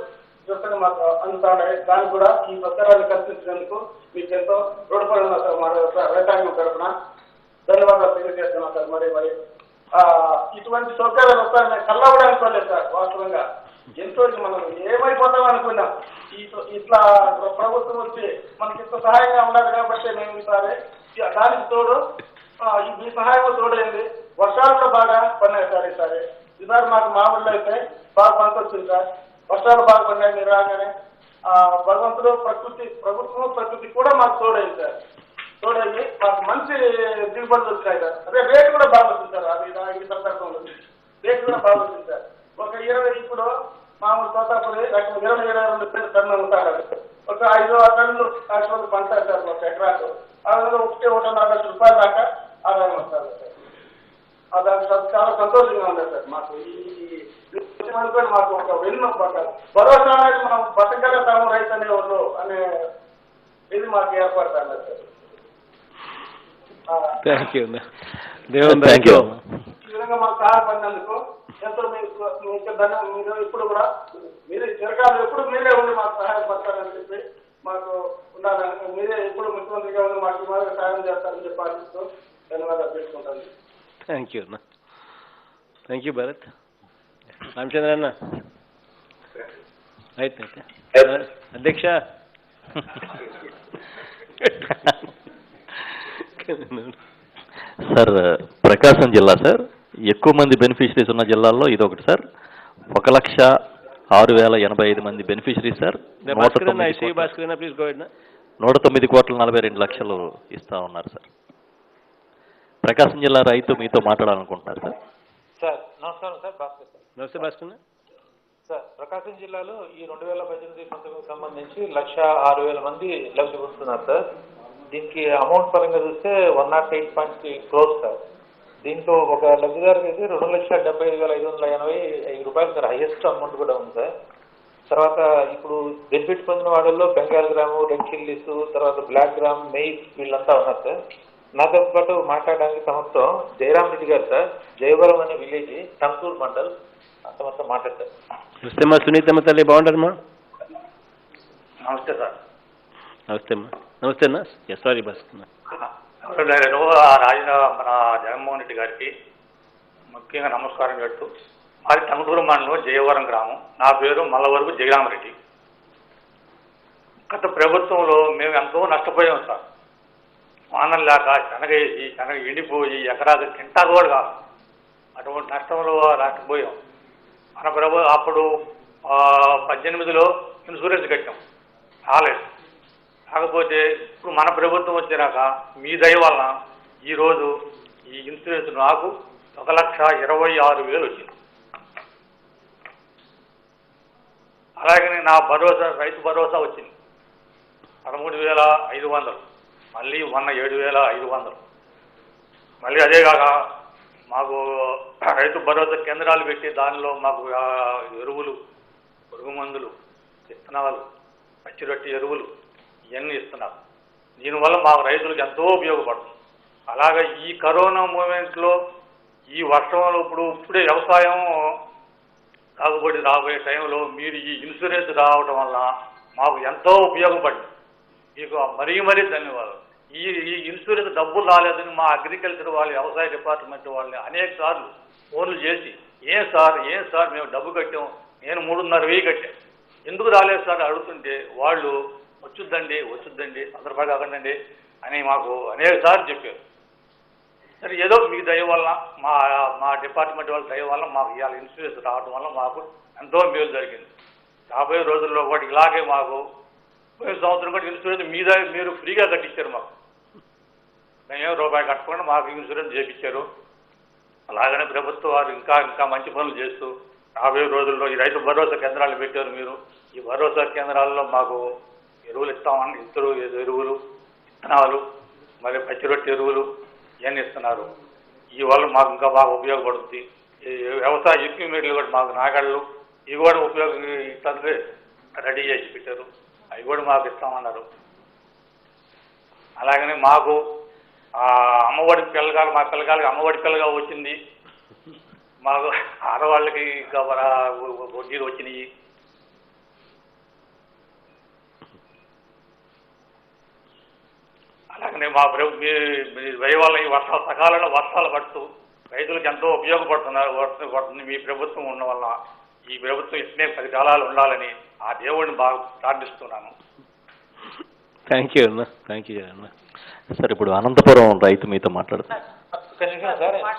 చూస్తే మాకు అందుతాయి. దానికి కూడా ఈ సౌకర్యాన్ని కల్పించినందుకు మీకు ఎంతో రుణపడి ఉన్నా సార్. మా రైతాంగం తరఫున ధన్యవాదాలు తెలియజేస్తున్నాం సార్. మరి ఇటువంటి సౌకర్యాలు వస్తాయని కల్లా కూడా అనుకోలేదు సార్. వాస్తవంగా ఎంతో మనం ఏమైపోతామో అనుకున్నాం. ఇట్లా ప్రభుత్వం వచ్చి మనకి ఇంత సహాయంగా ఉండాలి కాబట్టి మేము ఈసారి దానికి తోడు ఈ సహాయం తోడైంది. వర్షాలు కూడా బాగా పడినాయి సార్. ఈసారి మాకు మా ఊళ్ళో అయితే బాగా పంట వచ్చింది సార్. వర్షాలు బాగా పడినాయి. మీరు రాగానే భగవంతుడు ప్రకృతి కూడా మాకు తోడైంది సార్. తోడయ్యి మాకు మంచి దిగుబడులు వచ్చినాయి సార్. అదే రేటు కూడా బాగా వచ్చింది సార్. అది ఈ సందర్భంలో రేటు కూడా బాగా వచ్చింది సార్. ఒక 20 ఇప్పుడు మామూలు తోతాపురి 20-22 టన్నులు ఉంటారు. ఒక 5-6 టన్నులు యాక్చువల్ పంట సార్ ఒక ఎకరాకు. ఆ విధంగా 1-1.5 లక్షల రూపాయల దాకా ఆదాయం వస్తారు సార్. దానికి చాలా సంతోషంగా ఉంది సార్. మాకు మాకు ఒక వెన్ను భరోసా అనేది మనం బతకగలుగుతాము రైతు అనేవాళ్ళు అనే ఇది మాకు ఏర్పడతాను సార్. Thank you. విధంగా మాకు సహాయపడినందుకు ఎంతో మీకు ధన్యవాదాలు. మీరు ఇప్పుడు కూడా మీరు చిరకాలం ఎప్పుడు మీరే ఉండి మాకు సహాయపడతారని చెప్పి మాకు ఉండాలని, మీరే ఎప్పుడు ముఖ్యమంత్రిగా ఉండి మాకు మాకు సహాయం చేస్తారని చెప్పి ఆశిస్తూ ధన్యవాదాలు తెలుసుకుంటాను. థ్యాంక్ యూ అన్న. Thank you Bharat. రామచంద్ర అన్న అయితే అధ్యక్ష సార్ ప్రకాశం జిల్లా సార్ ఎక్కువ మంది బెనిఫిషరీస్ ఉన్న జిల్లాల్లో ఇది ఒకటి సార్. 1,06,085 మంది బెనిఫిషరీస్ సార్. 109,42 ఇస్తా ఉన్నారు సార్. ప్రకాశం జిల్లా రైతు మీతో మాట్లాడాలనుకుంటున్నారు సార్. సార్ నమస్కారం సార్. భాస్కర్ సార్. నమస్తే భాస్కర్ సార్ ప్రకాశం జిల్లాలో ఈ 2018-19 సంబంధించి 1,06,000 మంది లబ్ధి పొందుతున్నారు సార్. దీనికి అమౌంట్ పరంగా చూస్తే 108.3 crores సార్. దీంట్లో ఒక లబ్ధిదారుకి అయితే 2,75,580 రూపాయలు సార్ హైయెస్ట్ అమౌంట్ కూడా ఉంది సార్. తర్వాత ఇప్పుడు బెనిఫిట్ పొందిన వాళ్ళల్లో బెంగాల్ గ్రాము, రెడ్ చిల్లీస్, తర్వాత బ్లాక్ గ్రామ్, మెయిస్ వీళ్ళంతా ఉన్నారు సార్. నాతో పాటు మాట్లాడడానికి తమతో జయరామ్ రెడ్డి గారు సార్, జయవరం అనే విలేజ్, టంకూర్ మండల్, అంతమంతా మాట్లాడతారు. నమస్తే మా సునీతమ్మ తల్లి, బాగుంటారమ్మా? నమస్తే సార్. నమస్తే అమ్మా. నమస్తే అన్న. సారీ భాస్కర్. మన జగన్మోహన్ రెడ్డి గారికి ముఖ్యంగా నమస్కారం చెప్తూ, మాది టంగుటూరు మండలం జయవరం గ్రామం. నా పేరు మల్లవరపు జయరామరెడ్డి. గత ప్రభుత్వంలో మేము ఎంతో నష్టపోయాం సార్. వానలు లేక శనగ ఎండిపోయి ఎకరాకు తింటా కూడా కాదు, అటువంటి నష్టంలో నష్టపోయాం. మన అప్పుడు 18లో ఇన్సూరెన్స్ కట్టాం, రాలేదు. కాకపోతే ఇప్పుడు మన ప్రభుత్వం వచ్చినాక మీ దయ వలన ఈరోజు ఈ ఇన్సూరెన్స్ నాకు 1,26,000 వచ్చింది. అలాగే నా భరోసా, రైతు భరోసా వచ్చింది 13,500, మళ్ళీ మొన్న 7,500. మళ్ళీ అదే కాక మాకు రైతు భరోసా కేంద్రాలు పెట్టి దానిలో మాకు ఎరువులు, పురుగు మందులు, విత్తనాలు, పచ్చిరొట్టి ఎరువులు ఇవన్నీ ఇస్తున్నారు. దీనివల్ల మాకు రైతులకు ఎంతో ఉపయోగపడుతుంది. అలాగే ఈ కరోనా మూమెంట్లో ఈ వర్షంలో ఇప్పుడే వ్యవసాయం సాగుబడి రాబోయే టైంలో మీరు ఈ ఇన్సూరెన్స్ రావడం వల్ల మాకు ఎంతో ఉపయోగపడింది. మీకు మరీ ధన్యవాదాలు. ఈ ఇన్సూరెన్స్ డబ్బులు రాలేదని మా అగ్రికల్చర్ వాళ్ళు, వ్యవసాయ డిపార్ట్మెంట్ వాళ్ళని అనేక సార్లు ఫోన్లు చేసి ఏం సార్ మేము డబ్బు కట్టాం, నేను 3,500 కట్టాను, ఎందుకు రాలేదు సార్ అడుగుతుంటే వాళ్ళు వచ్చుద్దండి సందర్భంగా కాకండి అని మాకు అనేక సార్లు చెప్పారు. సరే ఏదో మీ దయ వల్ల, మా డిపార్ట్మెంట్ వాళ్ళ దయ వల్ల మాకు ఇవాళ ఇన్సూరెన్స్ రావడం వల్ల మాకు ఎంతో మేలు జరిగింది. రాబోయే రోజుల్లో కూడా ఇలాగే మాకు పోయిన సంవత్సరం కూడా ఇన్సూరెన్స్ మీరు ఫ్రీగా కట్టించారు. మాకు మేమేం రూపాయి కట్టకుండా మాకు ఇన్సూరెన్స్ చేయించారు. అలాగనే ప్రభుత్వం వారు ఇంకా మంచి పనులు చేస్తూ రాబోయే రోజుల్లో ఈ రైతు భరోసా కేంద్రాలు పెట్టారు మీరు. ఈ భరోసా కేంద్రాల్లో మాకు ఎరువులు ఇస్తామని ఎరువులు, విత్తనాలు, మరి పచ్చిరొట్టి ఎరువులు ఇవన్నీ ఇస్తున్నారు. ఈ వల్ల మాకు ఇంకా బాగా ఉపయోగపడుతుంది. ఈ వ్యవసాయ ఎక్విప్మెంట్లు కూడా మాకు నాగళ్ళు ఇవి కూడా ఉపయోగం రెడీ చేసి పెట్టారు, అవి కూడా మాకు ఇస్తామన్నారు. అలాగనే మాకు అమ్మఒడి పిల్లగాలు, మా పిల్లగాలకి అమ్మఒడి పిల్లగా వచ్చింది. మాకు ఆడవాళ్ళకి ఇంకా వడ్డీలు వచ్చినాయి. అలాగనే మా వరి వల్ల ఈ సకాలంలో వర్షాలు పడుతూ రైతులకు ఎంతో ఉపయోగపడుతుంది మీ ప్రభుత్వం ఉన్న వల్ల. ఈ ప్రభుత్వం ఇట్నే 10 కాలాలు ఉండాలని ఆ దేవుడిని బాగా ప్రార్థిస్తున్నాను. థ్యాంక్ యూ అన్న. థ్యాంక్ యూ అన్న. సార్ ఇప్పుడు అనంతపురం రైతు మీతో మాట్లాడతారు.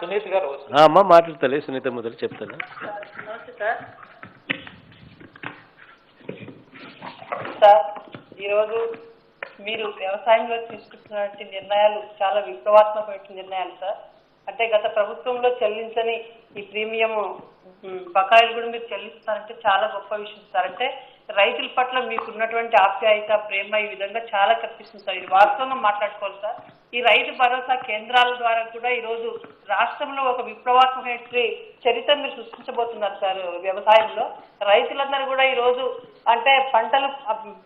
సునీత్ గారు అమ్మ మాట్లాడతలే, సునీత మొదలు చెప్తాను. నమస్తే సార్. సార్ ఈరోజు మీరు వ్యవసాయంలో తీసుకుంటున్నటువంటి నిర్ణయాలు చాలా విప్లవాత్మకమైన నిర్ణయాలు సార్. అంటే గత ప్రభుత్వంలో చెల్లించని ఈ ప్రీమియం బకాయిలు కూడా మీరు చెల్లిస్తారంటే చాలా గొప్ప విషయం సార్. అంటే రైతుల పట్ల మీకున్నటువంటి ఆప్యాయత, ప్రేమ ఈ విధంగా చాలా కనిపిస్తుంది సార్. ఇది వాస్తవంగా మాట్లాడుకోవాలి సార్. ఈ రైతు భరోసా కేంద్రాల ద్వారా కూడా ఈరోజు రాష్ట్రంలో ఒక విప్లవాత్మక చరిత్ర మీరు సృష్టించబోతున్నారు సార్. వ్యవసాయంలో రైతులందరూ కూడా ఈరోజు అంటే పంటలు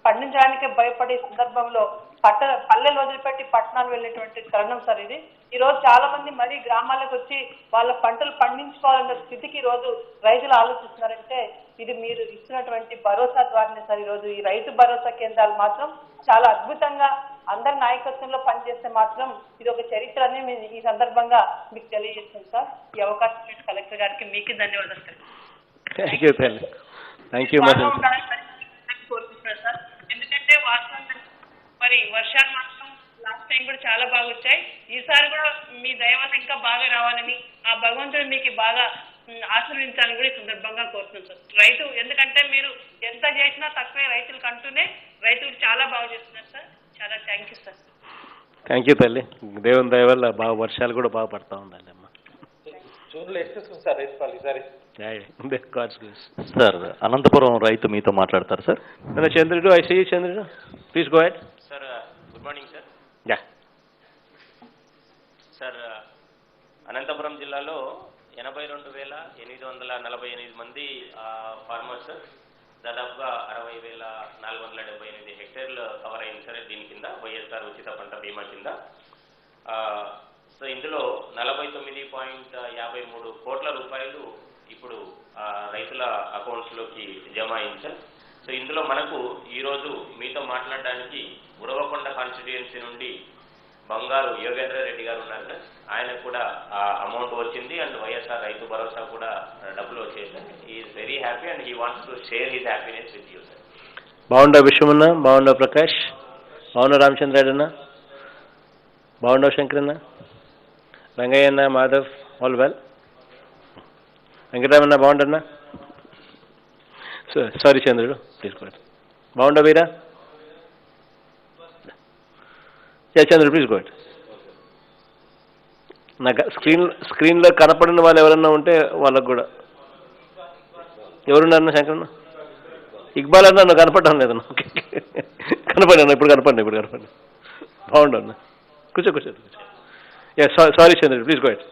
పండించడానికే భయపడే సందర్భంలో పల్లెలు వదిలిపెట్టి పట్టణాలు వెళ్ళేటువంటి తరుణం సార్ ఇది. ఈ రోజు చాలా మంది మరీ గ్రామాలకు వచ్చి వాళ్ళ పంటలు పండించుకోవాలన్న స్థితికి ఈ రోజు రైతులు ఆలోచిస్తున్నారంటే ఇది మీరు ఇస్తున్నటువంటి భరోసా ద్వారానే సార్. ఈ రోజు ఈ రైతు భరోసా కేంద్రాలు మాత్రం చాలా అద్భుతంగా అందరి నాయకత్వంలో పనిచేస్తే మాత్రం ఇది ఒక చరిత్ర అని ఈ సందర్భంగా మీకు తెలియజేస్తుంది సార్. ఈ అవకాశం ఇచ్చిన కలెక్టర్ గారికి మీకు ధన్యవాదాలు సార్. కోరుకుంటున్నాను సార్. ఎందుకంటే వాస్తవంగా మరి వర్షాలు మాత్రం లాస్ట్ టైం కూడా చాలా బాగా వచ్చాయి. ఈసారి కూడా మీ దయ వల్ల ఇంకా బాగా రావాలని ఆ భగవంతుడు మీకు బాగా ఆశీర్వదించాలని కూడా ఈ సందర్భంగా కోరుతున్నాను సార్. రైతు ఎందుకంటే మీరు ఎంత చేసినా తక్కువే రైతులకు అంటూనే రైతులకు చాలా బాగా చేస్తున్నారు సార్. చాలా thank you sir. Thank you తల్లి. దేవుని దయ వల్ల బాగా వర్షాలు కూడా బాగా పడతా ఉండాలి అమ్మా. సార్ అనంతపురం రైతు మీతో మాట్లాడతారు sir. Chandrudu, I see Chandrudu, please go head. Sir good morning sir. Yeah sir, Anantapuram జిల్లాలో 82,848 మంది ఫార్మర్స్, దాదాపుగా 60,478 హెక్టేర్లు కవర్ అయింది సార్ దీని కింద, వైఎస్ఆర్ ఉచిత పంట బీమా కింద. సో ఇందులో 49.53 కోట్ల రూపాయలు ఇప్పుడు రైతుల అకౌంట్స్లోకి జమ అయింది సార్. సో ఇందులో మనకు ఈరోజు మీతో మాట్లాడడానికి ఉరవకొండ కాన్స్టిట్యుయెన్సీ నుండి బంగారు యోగేంద్ర రెడ్డి గారు ఉన్నారు సార్. ఆయనకు కూడా అమౌంట్ వచ్చింది అండ్ వైఎస్ఆర్ రైతు భరోసా కూడా డబ్బులు వచ్చాయి sir. Is very happy and he wants to share his happiness with you sir. బాగుండవు విశ్వమన్న, బాగుండవు ప్రకాష్, బాగుండవు రామచంద్రాడన్న, బాగుండవు శంకరన్న, రంగయ్యన్న, మాధవ్, ఆల్ వెల్. వెంకటరామన్న బాగుండన్నా? Sorry Chandrudu, please go ahead. బాగుండవు వీరా? చంద్రుడు ప్లీజ్ గో హెడ్. నాకు స్క్రీన్లో కనపడిన వాళ్ళు ఎవరన్నా ఉంటే వాళ్ళకు కూడా. ఎవరున్నారన్న శంకరన్న? ఇక్బాల్ అన్న నువ్వు కనపడడం లేదన్న. ఓకే కనపడి అన్న, ఇప్పుడు కనపడి బాగుండవు అన్న. కూర్చో. Sorry Chandrudu, please go head.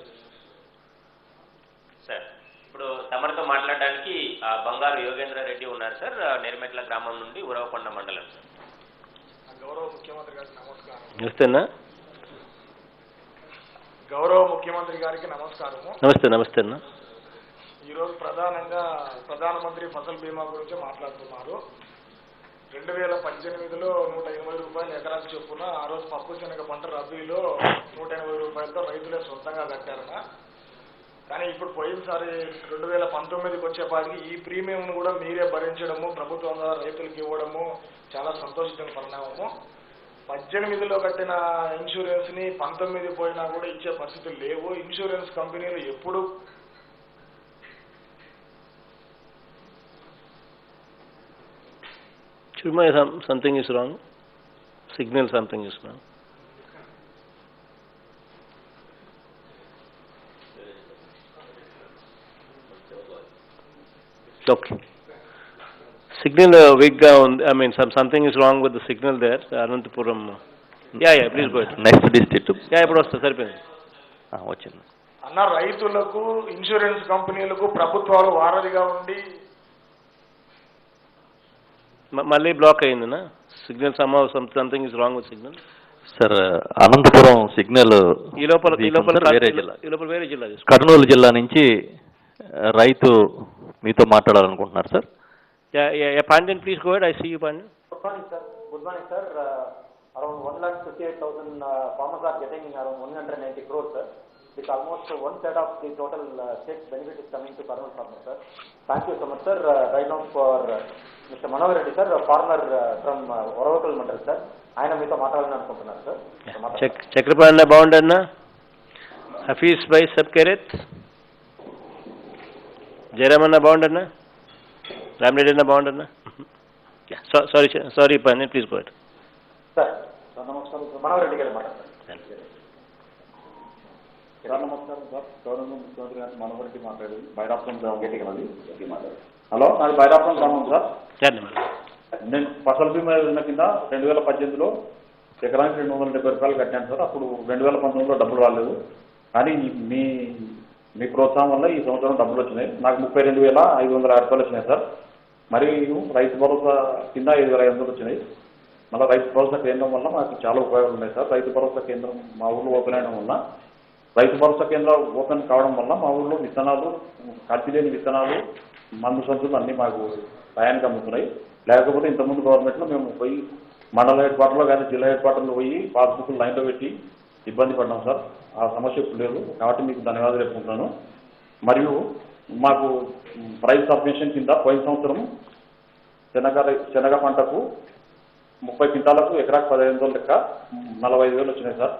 Sir, ఇప్పుడు తమరితో మాట్లాడడానికి బంగారు యోగేంద్ర రెడ్డి ఉన్నారు సార్, నేర్మెట్ల గ్రామం నుండి ఉరవకొండ మండలం సార్. గౌరవ ముఖ్యమంత్రి గారికి నమస్కారం. నమస్తేనా? గౌరవ ముఖ్యమంత్రి గారికి నమస్కారము. నమస్తే అన్న. ఈరోజు ప్రధానంగా ప్రధానమంత్రి ఫసల్ బీమా గురించి మాట్లాడుతున్నారు. 2018లో 180 రూపాయలు ఎకరాకు చొప్పున ఆ రోజు పప్పు శనగ పంట రబీలో 180 రూపాయలతో రైతులే సొంతంగా కట్టారన్న. కానీ ఇప్పుడు పోయినసారి 2019కి వచ్చేపాటికి ఈ ప్రీమియంను కూడా మీరే భరించడము, ప్రభుత్వం ద్వారా రైతులకు ఇవ్వడము చాలా సంతోషించిన పరిణామము. 18లో కట్టిన ఇన్సూరెన్స్ ని 19 పోయినా కూడా ఇచ్చే పరిస్థితులు లేవు. ఇన్సూరెన్స్ కంపెనీలు ఎప్పుడు something is wrong. Signal something is wrong. Okay. Signal weak గా ఉంది. I mean something is wrong with the signal there. Anantapuram. Yeah, please go ahead. Next district. ఇప్పుడు వస్తా, సరిపోయింది. వచ్చింది అన్న. రైతులకు ఇన్సూరెన్స్ కంపెనీలకు ప్రభుత్వాలు వారధిగా ఉండి మళ్ళీ బ్లాక్ అయిందినా signal? Something is wrong with signal sir. Anantapuram signal ఈ లోపల వేరే జిల్లా, వేరే జిల్లా కర్నూలు జిల్లా నుంచి రైతు మీతో మాట్లాడాలనుకుంటున్నారు sir. Pandyan please go ahead. I see you Pandyan. Good morning, sir. Good morning, sir. Around 1,58,000 farmers are getting around 190 crores, sir. With almost 1/3 of the total state benefit is coming to Karnool farmers, sir. Thank you so much, sir. Right now for Mr. Manohar Reddy, sir, a farmer from Oravakal Mandal, sir. ఆయన మీతో మాట్లాడాలని అనుకుంటున్నారు సార్. చక్రపాణి బాగుండన్నా? హఫీజ్ భాయ్ సబ్ కేరేత్, జయరామన్న బాగుండన్నా? రామరెడ్డి అన్న బాగుండన్నా? Sorry Pandya please go head. Sir నమస్కారం. మనోహర్ రెడ్డి గారు మాట్లాడతారు. సార్ నమస్కారం సార్. గౌరవ ముఖ్యమంత్రి గారు మనోహర్ రెడ్డి మాట్లాడేది బైరాపురం గ్రామం గేటి కలది. హలో, నాది బైరాపురం గ్రామం సార్. నేను ఫసల్ బీమా యోజన కింద 2018లో ఎకరానికి 270 రూపాయలు కట్టాను సార్. అప్పుడు 2019లో డబ్బులు రాలేదు. కానీ మీ ప్రోత్సాహం వల్ల ఈ సంవత్సరం డబ్బులు వచ్చినాయి. నాకు 32,506 రూపాయలు వచ్చినాయి సార్. మరియు రైతు భరోసా కింద 5,500 వచ్చినాయి. మళ్ళీ రైతు భరోసా కేంద్రం వల్ల మాకు చాలా ఉపయోగాలు ఉన్నాయి సార్. రైతు భరోసా కేంద్రం మా ఊళ్ళో ఓపెన్ అవ్వడం వల్ల, రైతు భరోసా కేంద్రాలు ఓపెన్ కావడం వల్ల మా ఊళ్ళో విత్తనాలు, కల్తీ లేని విత్తనాలు, మందు సంచులు అన్నీ మాకు టయానికి అమ్ముతున్నాయి. లేకపోతే ఇంతకుముందు గవర్నమెంట్లో మేము పోయి మండల హెడ్ క్వార్టర్లో కానీ జిల్లా హెడ్ క్వార్టర్లో పోయి పాస్బుక్లు లైన్లో పెట్టి ఇబ్బంది పడ్డాం సార్. ఆ సమస్య ఇప్పుడు లేదు కాబట్టి మీకు ధన్యవాదాలు చెప్పుకుంటున్నాను. మరియు మాకు ప్రైస్ సబ్మిషన్ కింద పోయిన సంవత్సరం శనగ పంటకు 30 క్వింటాలకు ఎకరాకు 15,000 లెక్క 45,000 వచ్చినాయి సార్.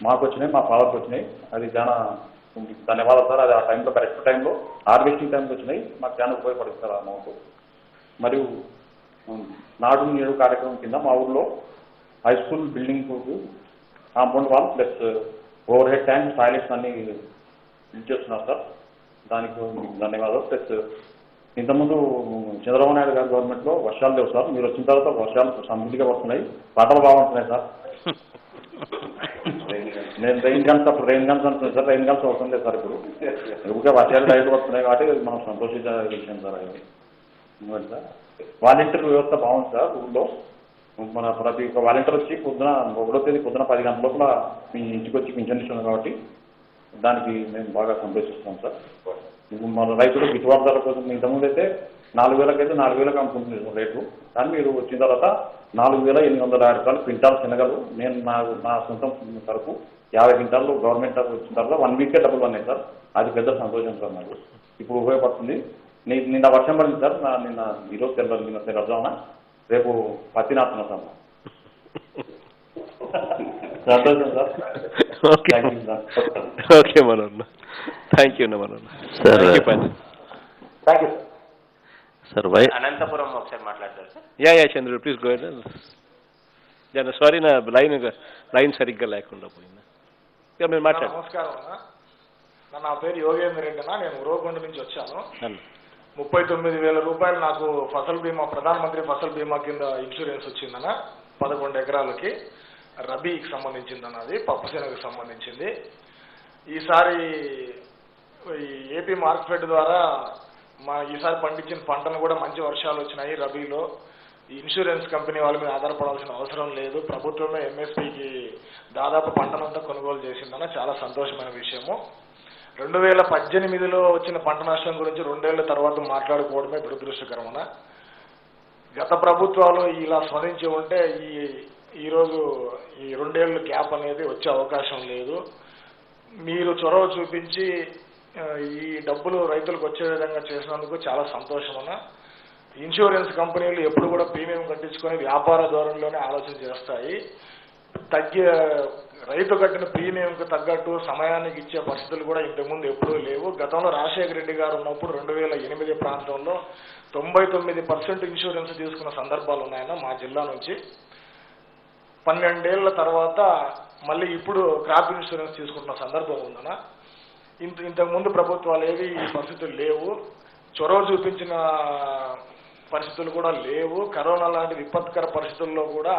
మాకు వచ్చినాయి, మా ఫాదర్కి వచ్చినాయి. అది చాలా ధన్యవాదాలు సార్. అది ఆ టైంలో కరెక్ట్ టైంలో హార్వెస్టింగ్ టైంకి వచ్చినాయి. మాకు చాలా ఉపయోగపడుతుంది సార్ ఆ అమౌంట్. మరియు నాడు నేడు కార్యక్రమం కింద మా ఊళ్ళో high school building compound wall plus over head tank toilets అన్ని బిల్డ్ చేస్తున్నారు సార్. దానికి మీకు ధన్యవాదాలు. ప్లస్ ఇంతకుముందు చంద్రబాబు నాయుడు గారి గవర్నమెంట్లో వర్షాలు లేవు సార్. మీరు వచ్చిన తర్వాత వర్షాలు సమృద్ధిగా వస్తున్నాయి, పంటలు బాగుంటున్నాయి సార్. నేను రెయిన్ గన్స్ అంటున్నాను సార్. రెయిన్ గన్స్ అవసరం లేదు సార్. ఇప్పుడు ఇంకా వర్షాలు డైరెక్ట్ వస్తున్నాయి కాబట్టి మనం సంతోషించే విషయం సార్. అది ఎందుకంటే సార్ వాలంటీర్ వ్యవస్థ బాగుంది సార్ ఊళ్ళో. మన ప్రతి ఒక్క వాలంటీర్ వచ్చి పొద్దున 1వ తేదీ పొద్దున 10 గంటల లోపల మీ ఇంటికి వచ్చి పింఛన్ ఇస్తున్నాం కాబట్టి దానికి మేము బాగా సంతోషిస్తున్నాం సార్. మన రైతులు గిట్టుబాటు ధర కోసం ఇంతకుముందు అయితే 4,000 అయితే 4,000 అమ్ముకుంటున్నాం రేటు. కానీ మీరు వచ్చిన తర్వాత 4,850 రూపాయలు క్వింటాల్ శనగలు నేను నా సొంతం తరపు 50 క్వింటాలు గవర్నమెంట్ వచ్చిన తర్వాత 1 వీకే డబ్బులు ఉన్నాయి సార్. అది పెద్ద సంతోషం సార్ నాకు. ఇప్పుడు ఉపయోగపడుతుంది. నిన్న వర్షం పడింది సార్. నిన్న ఈరోజు తెల్లజామున రేపు పత్తి నాటున్నా సార్. సంతోషం సార్. ఓకే మనోన్న, థ్యాంక్ యూ మనోన్న. Sir thank you sir. Anantapuram ఒకసారి మాట్లాడతారు sir. Yeah Chandrudu please go ahead. Sorry నా లైన్ సరిగ్గా లేకుండా పోయిందా. ఇక మీరు మాట్లాడండి. నమస్కారం అన్న. నా పేరు యోగేంద్ర రెడ్డి అన్న. నేను ఉరవకొండ నుంచి వచ్చాను. 39,000 రూపాయలు నాకు ఫసల్ బీమా, ప్రధానమంత్రి ఫసల్ బీమా కింద ఇన్సూరెన్స్ వచ్చిందన్న. 11 ఎకరాలకి రబీకి సంబంధించిందన్న. అది పప్పు శనగకు సంబంధించింది. ఈసారి ఈ ఏపీ మార్కెట్ ద్వారా ఈసారి పండించిన పంటను కూడా మంచి వర్షాలు వచ్చినాయి రబీలో. ఇన్సూరెన్స్ కంపెనీ వాళ్ళ మీద ఆధారపడాల్సిన అవసరం లేదు. ప్రభుత్వమే ఎంఎస్పీకి దాదాపు పంటనంతా కొనుగోలు చేసిందన్న. చాలా సంతోషమైన విషయము. 2018లో వచ్చిన పంట నష్టం గురించి 2 ఏళ్ల తర్వాత మాట్లాడుకోవడమే దురదృష్టకరమన. గత ప్రభుత్వాలు ఇలా స్మరించి ఉంటే ఈరోజు ఈ 2 ఏళ్ళ గ్యాప్ అనేది వచ్చే అవకాశం లేదు. మీరు చొరవ చూపించి ఈ డబ్బులు రైతులకు వచ్చే విధంగా చేసినందుకు చాలా సంతోషమన్న. ఇన్సూరెన్స్ కంపెనీలు ఎప్పుడు కూడా ప్రీమియం కట్టించుకొని వ్యాపార ధోరణిలోనే ఆలోచన చేస్తాయి. రైతు కట్టిన ప్రీమియంకు తగ్గట్టు సమయానికి ఇచ్చే పరిస్థితులు కూడా ఇంతకుముందు ఎప్పుడూ లేవు. గతంలో రాజశేఖర రెడ్డి గారు ఉన్నప్పుడు 2008 ప్రాంతంలో 99% ఇన్సూరెన్స్ తీసుకున్న సందర్భాలు ఉన్నాయన్న మా జిల్లా నుంచి. 12 ఏళ్ల తర్వాత మళ్ళీ ఇప్పుడు క్రాప్ ఇన్సూరెన్స్ తీసుకుంటున్న సందర్భం ఉందన్న. ఇంతకుముందు ప్రభుత్వాలు ఏవి ఈ పరిస్థితులు లేవు. చొరవ చూపించిన పరిస్థితులు కూడా లేవు. కరోనా లాంటి విపత్కర పరిస్థితుల్లో కూడా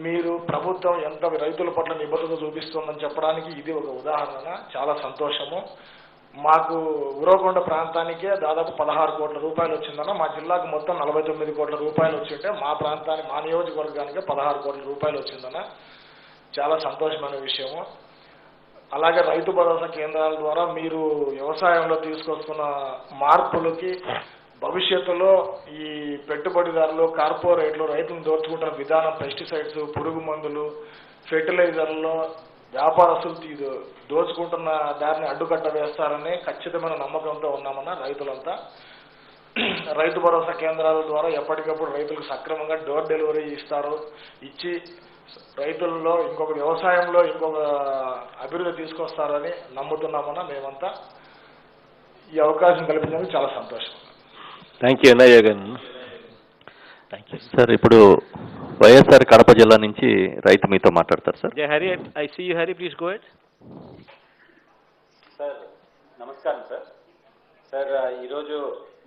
మీరు ప్రభుత్వం ఎంత రైతుల పట్ల నిబద్ధత చూపిస్తుందని చెప్పడానికి ఇది ఒక ఉదాహరణ. చాలా సంతోషము. మాకు ఉరవకొండ ప్రాంతానికే దాదాపు 16 కోట్ల రూపాయలు వచ్చిందన్న. మా జిల్లాకు మొత్తం 49 కోట్ల రూపాయలు వచ్చింటే మా నియోజకవర్గానికే 16 కోట్ల రూపాయలు వచ్చిందన్న. చాలా సంతోషమైన విషయము. అలాగే రైతు భరోసా కేంద్రాల ద్వారా మీరు వ్యవసాయంలో తీసుకొస్తున్న మార్పులకి భవిష్యత్తులో ఈ పెట్టుబడిదారులు, కార్పొరేట్లు రైతులను దోచుకుంటున్న విధానం, పెస్టిసైడ్స్, పురుగు మందులు, ఫెర్టిలైజర్లలో వ్యాపారస్తులు దోచుకుంటున్న దారిని అడ్డుకట్ట వేస్తారని ఖచ్చితమైన నమ్మకంతో ఉన్నామన్న రైతులంతా. రైతు భరోసా కేంద్రాల ద్వారా ఎప్పటికప్పుడు రైతులకు సక్రమంగా డోర్ డెలివరీ ఇచ్చి రైతుల్లో వ్యవసాయంలో ఇంకొక అభివృద్ధి తీసుకొస్తారని నమ్ముతున్నామన్నా మేమంతా. ఈ అవకాశం కల్పించినందుకు చాలా సంతోషం. థ్యాంక్ యూ అన్నయ్య గారు. Thank you sir. ఇప్పుడు వైఎస్ఆర్ కడప జిల్లా నుంచి రైతు మీతో మాట్లాడతారు sir. Hari, I see you Hari, please go head. Sir నమస్కారం సార్. సార్ ఈరోజు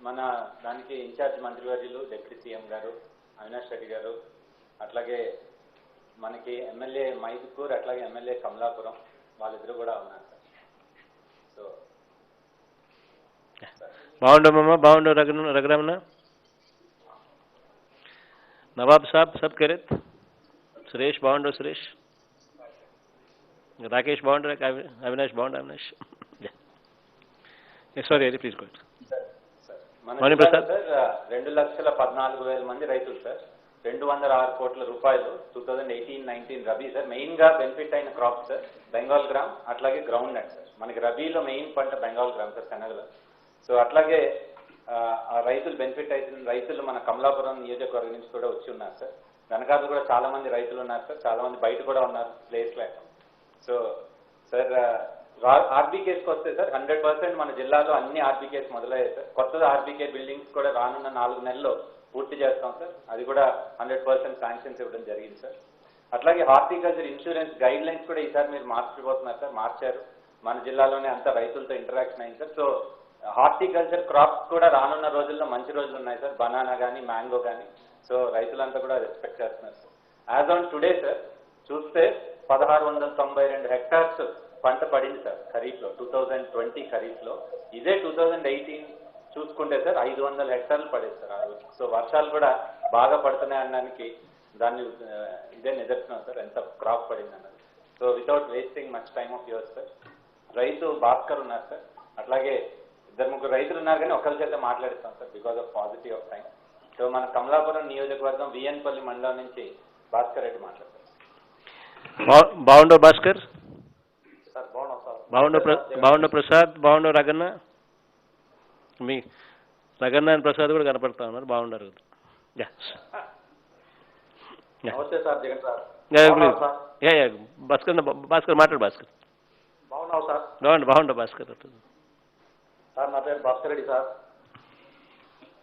మన దానికి ఇన్ఛార్జ్ మంత్రివర్యులు డిప్యూటీ సీఎం గారు అవినాష్ రెడ్డి గారు, అట్లాగే మనకి ఎమ్మెల్యే మైదుకూర్, అట్లాగే ఎమ్మెల్యే కమలాపురం వాళ్ళిద్దరు కూడా ఉన్నారు సార్. సో బాగుండమ్మా, బాగుండు రఘురామన్న. नवाब साहब सब कह रहे थे, सुरेश बाउंडर, सुरेश, राकेश बाउंडर, अविनाश बाउंडर, अविनाश, సారీ ప్లీజ్ గో. మన జిల్లాలో సార్ 2,14,000 మంది రైతులు సార్, 206 కోట్ల రూపాయలు 2018-19 రబీ సార్. మెయిన్ గా బెనిఫిట్ అయిన క్రాప్ సార్ బెంగాల్ గ్రామ్, అట్లాగే గ్రౌండ్ నట్ సార్. మనకి రబీలో మెయిన్ పంట బెంగాల్ గ్రామ్ సార్, శనగలు. సో అట్లాగే ఆ రైతులు బెనిఫిట్ అవుతున్న రైతులు మన కమలాపురం నియోజకవర్గం నుంచి కూడా వచ్చి ఉన్నారు సార్. వెనకాల కూడా చాలా మంది రైతులు ఉన్నారు సార్, చాలా మంది బయట కూడా ఉన్నారు ప్లేస్ లేక. సో సార్ ఆర్బీకేస్కి వస్తే సార్ 100% మన జిల్లాలో అన్ని ఆర్బీకేస్ మొదలయ్యాయి సార్. కొత్తగా ఆర్బీకే బిల్డింగ్స్ కూడా రానున్న 4 నెలల్లో పూర్తి చేస్తాం సార్. అది కూడా 100% శాంక్షన్స్ ఇవ్వడం జరిగింది సార్. అట్లాగే హార్టికల్చర్ ఇన్సూరెన్స్ గైడ్ లైన్స్ కూడా ఈసారి మీరు మార్చిపోతున్నారు సార్, మార్చారు. మన జిల్లాలోనే అంతా రైతులతో ఇంటరాక్షన్ అయింది సార్. సో హార్టికల్చర్ క్రాప్స్ కూడా రానున్న రోజుల్లో మంచి రోజులు ఉన్నాయి సార్, బనానా కానీ మ్యాంగో కానీ. సో రైతులంతా కూడా రెస్పెక్ట్ చేస్తున్నారు sir. As on today sir చూస్తే 1692 హెక్టార్స్ పంట పడింది సార్ ఖరీఫ్లో, 2020 ఖరీఫ్లో. ఇదే 2018 చూసుకుంటే సార్ 500 హెక్టార్లు పడేది సార్ ఆ రోజు. సో వర్షాలు కూడా బాగా పడుతున్నాయి అనడానికి దాన్ని ఇదే నిదర్శనం సార్, ఎంత క్రాప్ పడింది అన్నది. So without wasting much time of yours sir, రైతు భాస్కర్ ఉన్నారు సార్, అట్లాగే 2-3 రైతులు ఉన్నారు కానీ ఒకరి చేత మాట్లాడిస్తాం sir because of paucity of time. So మన కమలాపురం నియోజకవర్గం విఎన్పల్లి మండలం నుంచి భాస్కర్ రెడ్డి మాట్లాడతారు. బాగుండో భాస్కర్, సార్ బాగున్నాం సార్. బాగుండో ప్రసాద్, బాగుండో రగన్న, మీ రగన్న అండ్ ప్రసాద్ కూడా కనపడతా ఉన్నారు, బాగుండారు. నమస్తే సార్ జగన్ సార్. భాస్కర్ మాట్లాడు. భాస్కర్ బాగున్నావు సార్? బాగుండో భాస్కర్ సార్. నా పేరు భాస్కర్ రెడ్డి సార్,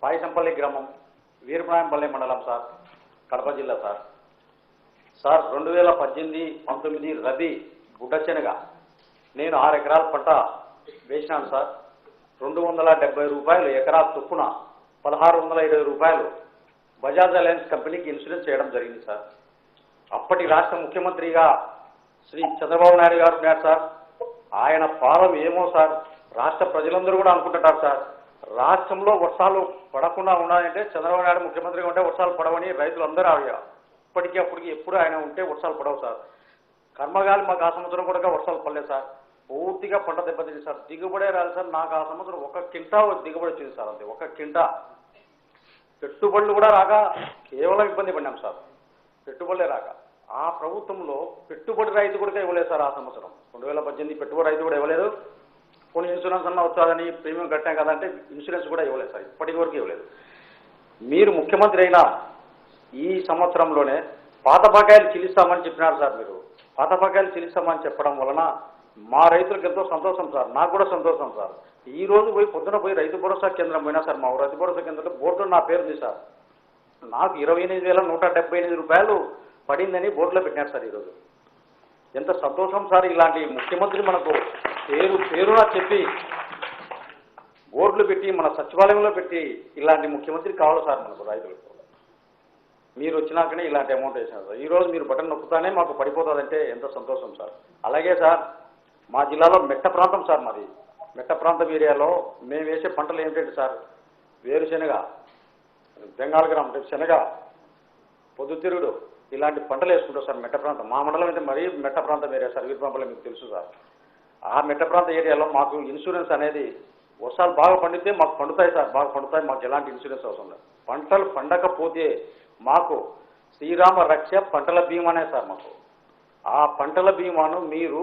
పాయసంపల్లి గ్రామం, వీరప్రాయంపల్లి మండలం సార్, కడప జిల్లా సార్. సార్ 2018-19 రబీ గుడ్డ శనగ నేను 6 ఎకరాల పంట వేసినాను సార్. 270 రూపాయలు ఎకరా చొప్పున 1620 రూపాయలు బజాజ్ అలయన్స్ కంపెనీకి ఇన్సూరెన్స్ చేయడం జరిగింది సార్. అప్పటి రాష్ట్ర ముఖ్యమంత్రిగా శ్రీ చంద్రబాబు నాయుడు గారు ఉన్నారు సార్. ఆయన పాలన ఏమో సార్, రాష్ట్ర ప్రజలందరూ కూడా అనుకుంటుంటారు సార్, రాష్ట్రంలో వర్షాలు పడకుండా ఉన్నాయంటే చంద్రబాబు నాయుడు ముఖ్యమంత్రిగా ఉంటే వర్షాలు పడవని రైతులందరూ ఇప్పటికీ అప్పటికి ఎప్పుడు ఆయన ఉంటే వర్షాలు పడవు సార్. కర్మగాలి మాకు ఆ సంవత్సరం కూడా వర్షాలు పడలేదు సార్. పూర్తిగా పంట దెబ్బతింది సార్, దిగుబడే రాదు సార్. నాకు ఆ సంవత్సరం 1 కింటా దిగుబడి వచ్చింది సార్, అంతే 1 కింటా. పెట్టుబడులు కూడా రాక కేవలం ఇబ్బంది పడినాం సార్, పెట్టుబడులే రాక. ఆ ప్రభుత్వంలో పెట్టుబడి రైతు కూడా ఇవ్వలేదు సార్. ఆ సంవత్సరం 2018 పెట్టుబడి రైతు కూడా ఇవ్వలేదు. కొన్ని ఇన్సూరెన్స్ అన్నా వచ్చాదని ప్రీమియం కట్టాం కదంటే ఇన్సూరెన్స్ కూడా ఇవ్వలేదు సార్, ఇప్పటి వరకు ఇవ్వలేదు. మీరు ముఖ్యమంత్రి అయినా ఈ సంవత్సరంలోనే పాత బకాయిలు చెల్లిస్తామని చెప్పినారు సార్. మీరు పాత బకాయిలు చెల్లిస్తామని చెప్పడం వలన మా రైతులకు ఎంతో సంతోషం సార్, నాకు కూడా సంతోషం సార్. ఈ రోజు పొద్దున పోయి రైతు భరోసా కేంద్రం పోయినా సార్, మా రైతు భరోసా కేంద్రంలో బోర్డులో నా పేరు ఉంది సార్. నాకు 28,178 రూపాయలు పడిందని బోర్డులో పెట్టినారు సార్. ఈరోజు ఎంత సంతోషం సార్. ఇలాంటి ముఖ్యమంత్రి మనకు పేరునా చెప్పి బోర్డులు పెట్టి మన సచివాలయంలో పెట్టి ఇలాంటి ముఖ్యమంత్రి కావాలి సార్ మనకు రైతులకు. మీరు వచ్చినాకనే ఇలాంటి అమౌంట్ వేసినారు సార్. ఈరోజు మీరు బటన్ నొక్కుతానే మాకు పడిపోతుందంటే ఎంత సంతోషం సార్. అలాగే సార్ మా జిల్లాలో మెట్ట ప్రాంతం సార్, మాది మెట్ట ప్రాంతం ఏరియాలో మేము వేసే పంటలు ఏమిటంటే సార్, వేరుశెనగ, బెంగాల్ గ్రామ్ శనగ, పొద్దుతిరుగుడు ఇలాంటి పంటలు వేసుకుంటాం సార్. మెట్ట ప్రాంతం మా మండలం అయితే మరీ మెట్ట ప్రాంతం ఏరియా సార్, వీరపాంపల్లి మీకు తెలుసు సార్. ఆ మెట్ట ప్రాంత ఏరియాలో మాకు ఇన్సూరెన్స్ అనేది వర్షాలు బాగా పండితే మాకు పండుతాయి సార్, బాగా పండుతాయి. మాకు ఎలాంటి ఇన్సూరెన్స్ అవసరం లేదు. పంటలు పండకపోతే మాకు శ్రీరామ రక్ష పంటల బీమానే సార్. మాకు ఆ పంటల బీమాను మీరు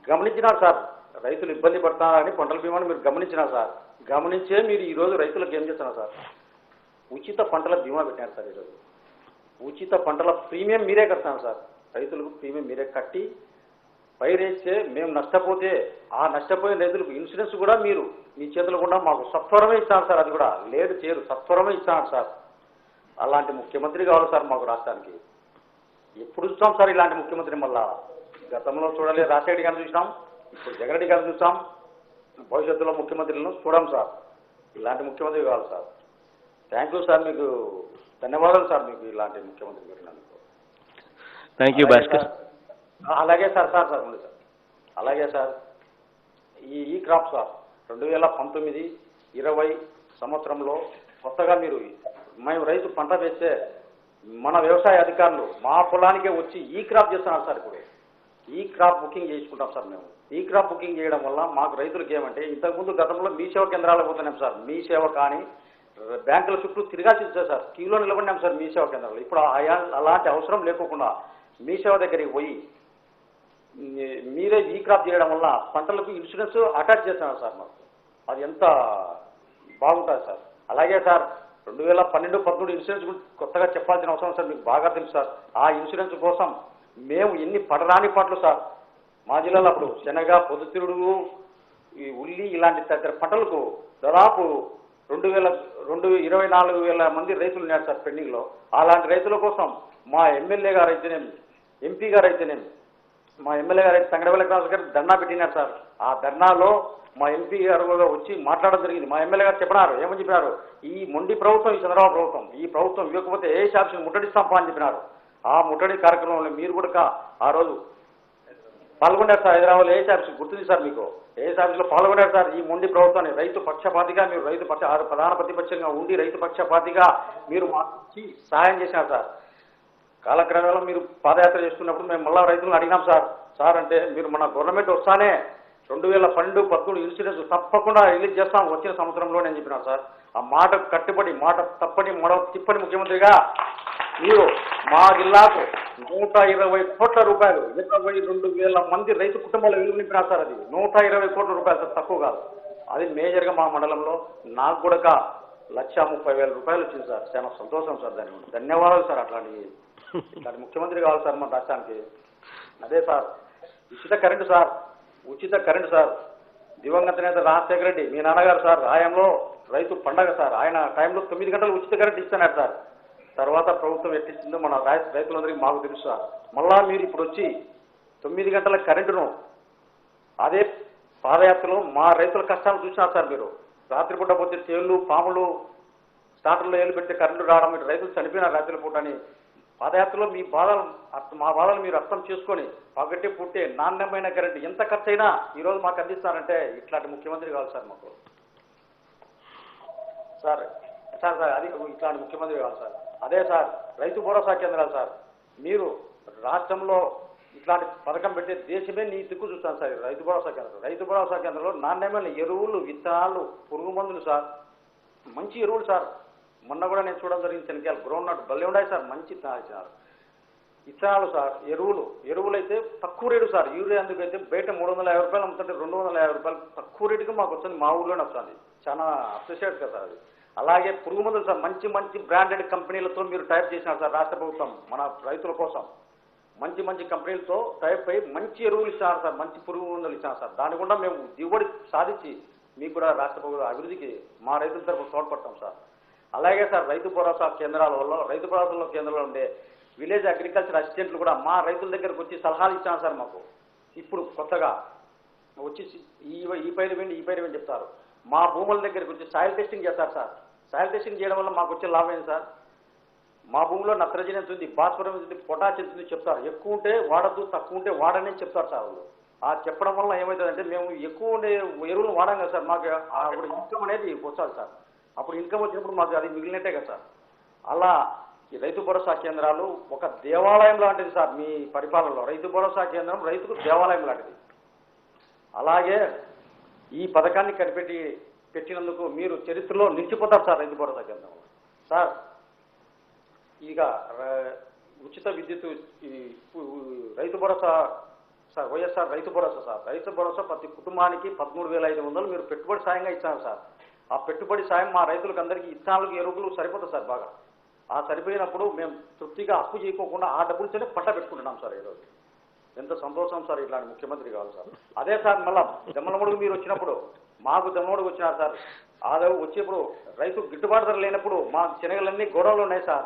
గమనించినారు సార్. రైతులు ఇబ్బంది పడుతున్నారని పంటల బీమాను మీరు గమనించినారు సార్. గమనించే మీరు ఈరోజు రైతులకు ఏం చేస్తున్నారు సార్, ఉచిత పంటల బీమా పెట్టినారు సార్. ఈరోజు ఉచిత పంటల ప్రీమియం మీరే కడతాను సార్. రైతులకు ప్రీమియం మీరే కట్టి పైరేస్తే మేము నష్టపోతే ఆ నష్టపోయిన రైతులకు ఇన్సూరెన్స్ కూడా మీరు మీ చేతులు కూడా మాకు సత్వరమే ఇస్తాను సార్. అది కూడా లేట్ చేయరు, సత్వరమే ఇస్తాను సార్. అలాంటి ముఖ్యమంత్రి కావాలి సార్ మాకు రాష్ట్రానికి. ఎప్పుడు చూస్తాం సార్ ఇలాంటి ముఖ్యమంత్రి? మళ్ళా గతంలో చూడలేదు, రాజశేఖర్ గారిని చూసినాం, ఇప్పుడు జగన్ రెడ్డి గారిని చూస్తాం, భవిష్యత్తులో ముఖ్యమంత్రులను చూడం సార్. ఇలాంటి ముఖ్యమంత్రి కావాలి సార్. థ్యాంక్ యూ సార్, మీకు ధన్యవాదాలు సార్, మీకు ఇలాంటి ముఖ్యమంత్రి పెట్టినందుకు. Thank you Bhaskar. అలాగే సార్ ఉంది సార్. అలాగే సార్ ఈ క్రాప్ సార్ 2019-20 సంవత్సరంలో కొత్తగా మీరు మేము రైతు పంట వేస్తే మన వ్యవసాయ అధికారులు మా పొలానికే వచ్చి ఈ క్రాప్ చేస్తున్నారు సార్. ఇప్పుడు ఈ క్రాప్ బుకింగ్ చేసుకుంటాం సార్ మేము. ఈ క్రాప్ బుకింగ్ చేయడం వల్ల మాకు రైతులకు ఏమంటే ఇంతకుముందు గతంలో మీ సేవ కేంద్రాలకు పోతున్నాం సార్. మీ సేవ కానీ బ్యాంకుల చుట్టూ తిరగాల్సి వచ్చారు సార్. క్యూలో నిలబడినాం సార్ మీ సేవ కేంద్రాలు. ఇప్పుడు అలాంటి అవసరం లేకోకుండా మీ సేవ దగ్గరికి పోయి మీరే ఈ క్రాప్ చేయడం వల్ల పంటలకు ఇన్సూరెన్స్ అటాచ్ చేస్తున్నారు సార్ మాకు. అది ఎంత బాగుంటుంది సార్. అలాగే సార్ 2012-13 ఇన్సూరెన్స్ గురించి కొత్తగా చెప్పాల్సిన అవసరం సార్, మీకు బాగా తెలుసు సార్. ఆ ఇన్సూరెన్స్ కోసం మేము ఎన్ని పడరాని పాటలు సార్ మా జిల్లాలో అప్పుడు శనగ, పొద్దుతిరుడు, ఈ ఉల్లి ఇలాంటి తదితర పంటలకు దాదాపు 24,000 మంది రైతులు ఉన్నారు సార్ పెండింగ్లో. అలాంటి రైతుల కోసం మా ఎమ్మెల్యే గారు అయితేనేమి, ఎంపీ గారు అయితేనేమి, మా ఎమ్మెల్యే గారు అయితే తంగడవెల్లి గారు ధర్నా పెట్టినారు సార్. ఆ ధర్నాలో మా ఎంపీ గారు వచ్చి మాట్లాడడం జరిగింది. మా ఎమ్మెల్యే గారు చెప్పినారు, ఏమని చెప్పినారు, ఈ మొండి ప్రభుత్వం, ఈ చంద్రబాబు ప్రభుత్వం, ఈ ప్రభుత్వం ఇవ్వకపోతే ఏ ఆఫీసులు ముట్టడిస్తాం అని చెప్పినారు. ఆ ముట్టడి కార్యక్రమంలో మీరు కూడా ఆ రోజు పాల్గొన్నారు సార్. హైదరాబాద్లో ఏ ఆఫీసు గుర్తుంది సార్ మీకు? ఏ ఆఫీసులో పాల్గొన్నారు సార్. ఈ మొండి ప్రభుత్వాన్ని రైతు పక్షపాతిగా మీరు ప్రధాన ప్రతిపక్షంగా ఉండి రైతు పక్షపాతిగా మీరు మాకు సహాయం చేసినారు సార్. కాలక్రమంలో మీరు పాదయాత్ర చేస్తున్నప్పుడు మేము మళ్ళా రైతులను అడిగినాం సార్. సార్ అంటే మీరు మన గవర్నమెంట్ వస్తానే 2012-13 ఇన్సూరెన్స్ తప్పకుండా రిలీజ్ చేస్తాం వచ్చిన సంవత్సరంలోనే అని చెప్పినారు సార్. ఆ మాట కట్టుబడి, మాట తప్పని, తిప్పని ముఖ్యమంత్రిగా మీరు మా జిల్లాకు 120 కోట్ల రూపాయలు, 22,000 మంది రైతు కుటుంబాలు వెలుగు నింపినారు సార్. అది 120 కోట్ల రూపాయలు సార్, తక్కువ కాదు. అది మేజర్గా మా మండలంలో నాకు కూడా 1,30,000 రూపాయలు వచ్చింది సార్. చాలా సంతోషం సార్. దాని ధన్యవాదాలు సార్. ఇట్లాంటి ముఖ్యమంత్రి కావాలి సార్ మన రాష్ట్రానికి. అదే సార్ ఉచిత కరెంటు సార్, ఉచిత కరెంటు సార్. దివంగత నేత రాజశేఖర రెడ్డి మీ నాన్నగారు సార్ హయాంలో రైతు పండగ సార్. ఆయన టైంలో 9 గంటలు ఉచిత కరెంటు ఇస్తున్నారు సార్. తర్వాత ప్రభుత్వం ఎట్టిస్తుందో మన రైతులందరికీ మాకు తెలుసు సార్. మళ్ళా మీరు ఇప్పుడు వచ్చి 9 గంటల కరెంటును అదే పాదయాత్రలో మా రైతుల కష్టాలు చూసినారు సార్. మీరు రాత్రిపూట పోతే తేళ్లు, పాములు, స్టార్టర్లో ఏళ్ళు పెడితే కరెంటు రావడం, మీరు రైతులు చనిపోయినారు రాత్రి పూట అని. పాదయాత్రలో మా బాధలు మీరు అర్థం చేసుకొని పగటి పుట్టే నాణ్యమైన కరెంటు ఎంత ఖర్చు అయినా ఈరోజు మాకు అందిస్తారంటే ఇట్లాంటి ముఖ్యమంత్రి కావాలి సార్ మాకు. సార్ సార్ సార్ అది ఇట్లాంటి ముఖ్యమంత్రి కావాలి సార్. అదే సార్ రైతు భరోసా కేంద్రాలు సార్. మీరు రాష్ట్రంలో ఇట్లాంటి పథకం పెట్టే దేశమే నీ దిక్కు చూస్తాను సార్. రైతు భరోసా కేంద్రం, రైతు భరోసా కేంద్రంలో నాణ్యమైన ఎరువులు, విత్తనాలు, పురుగు మందులు సార్, మంచి ఎరువులు సార్. మొన్న కూడా నేను చూడడం జరిగింది. శనగలు గ్రౌండ్ నట్ భలే ఉన్నాయి సార్, మంచి ఇచ్చినారు. ఇత్తనాలు సార్, ఎరువులు అయితే తక్కువ రేటు సార్. యూరియా అందుకైతే బయట 350 రూపాయలు అమ్ముతుంటే 250 రూపాయలు తక్కువ రేటుగా మాకు వస్తుంది. మా ఊళ్ళోనే వస్తుంది. చాలా అప్రిషియేట్ కదా సార్ అది. అలాగే పురుగు మందులు సార్, మంచి మంచి బ్రాండెడ్ కంపెనీలతో మీరు టైప్ చేసినారు సార్. రాష్ట్ర ప్రభుత్వం మన రైతుల కోసం మంచి మంచి కంపెనీలతో టైప్ అయ్యి మంచి ఎరువులు ఇచ్చినారు సార్, మంచి పురుగు మందులు ఇచ్చినారు సార్. దాని కూడా మేము దిగుబడి సాధించి మీకు కూడా రాష్ట్ర ప్రభుత్వ అభివృద్ధికి మా రైతుల తరఫున తోడ్పడతాం సార్. అలాగే సార్ రైతు భరోసా కేంద్రాల వల్ల, రైతు భరోసా కేంద్రంలో ఉండే విలేజ్ అగ్రికల్చర్ అసిస్టెంట్లు కూడా మా రైతుల దగ్గరకు వచ్చి సలహాలు ఇచ్చాను సార్ మాకు. ఇప్పుడు కొత్తగా వచ్చి ఈ పైరు వేయండి, ఈ పైరు వేయండి చెప్తారు. మా భూముల దగ్గరకు వచ్చి సాయిల్ టెస్టింగ్ చేస్తారు సార్. సాయిల్ టెస్టింగ్ చేయడం వల్ల మాకు వచ్చే లాభం ఏంటి సార్? మా భూమిలో నత్రజని ఎంత ఉంది, భాస్వరం ఎంత ఉంది, పొటాష్ ఎంత ఉంది చెప్తారు. ఎక్కువ ఉంటే వాడద్దు, తక్కువ ఉంటే వాడని చెప్తారు సార్ వాళ్ళు. ఆ చెప్పడం వల్ల ఏమవుతుందంటే మేము ఎక్కువ ఉండే ఎరువులు వాడాం కదా సార్, మాకు అప్పుడు ఇన్కమ్ అనేది వస్తుంది సార్. అప్పుడు ఇన్కమ్ వచ్చినప్పుడు మాకు అది మిగిలినట్టే కదా సార్. అలా ఈ రైతు భరోసా కేంద్రాలు ఒక దేవాలయం లాంటిది సార్. మీ పరిపాలనలో రైతు భరోసా కేంద్రం రైతుకు దేవాలయం లాంటిది. అలాగే ఈ పథకాన్ని పెట్టినందుకు మీరు చరిత్రలో నిలిచిపోతారు సార్ రైతు భరోసా కేంద్రం సార్. ఇక ఉచిత విద్యుత్ రైతు భరోసా సార్, వైఎస్ఆర్ రైతు భరోసా సార్. రైతు భరోసా ప్రతి కుటుంబానికి 13,500 మీరు పెట్టుబడి సాయంగా ఇచ్చారు సార్. ఆ పెట్టుబడి సాయం మా రైతులకు అందరికీ ఇత్తనాలకు, ఎరువులు సరిపోతుంది సార్ బాగా. ఆ సరిపోయినప్పుడు మేము తృప్తిగా అప్పు చేయకోకుండా ఆ డబ్బులతోనే పంట పెట్టుకుంటున్నాం సార్. ఈరోజు ఎంత సంతోషం సార్. ఇట్లాంటి ముఖ్యమంత్రి కావాలి సార్. అదే సార్ మళ్ళా జమ్మలమడుగు మీరు వచ్చినప్పుడు మాకు జమ్మలమడుగు వచ్చినారు సార్. ఆదావు వచ్చేప్పుడు రైతు గిట్టుబాటు ధర లేనప్పుడు మా శనగలన్నీ గోడౌన్లో ఉన్నాయి సార్.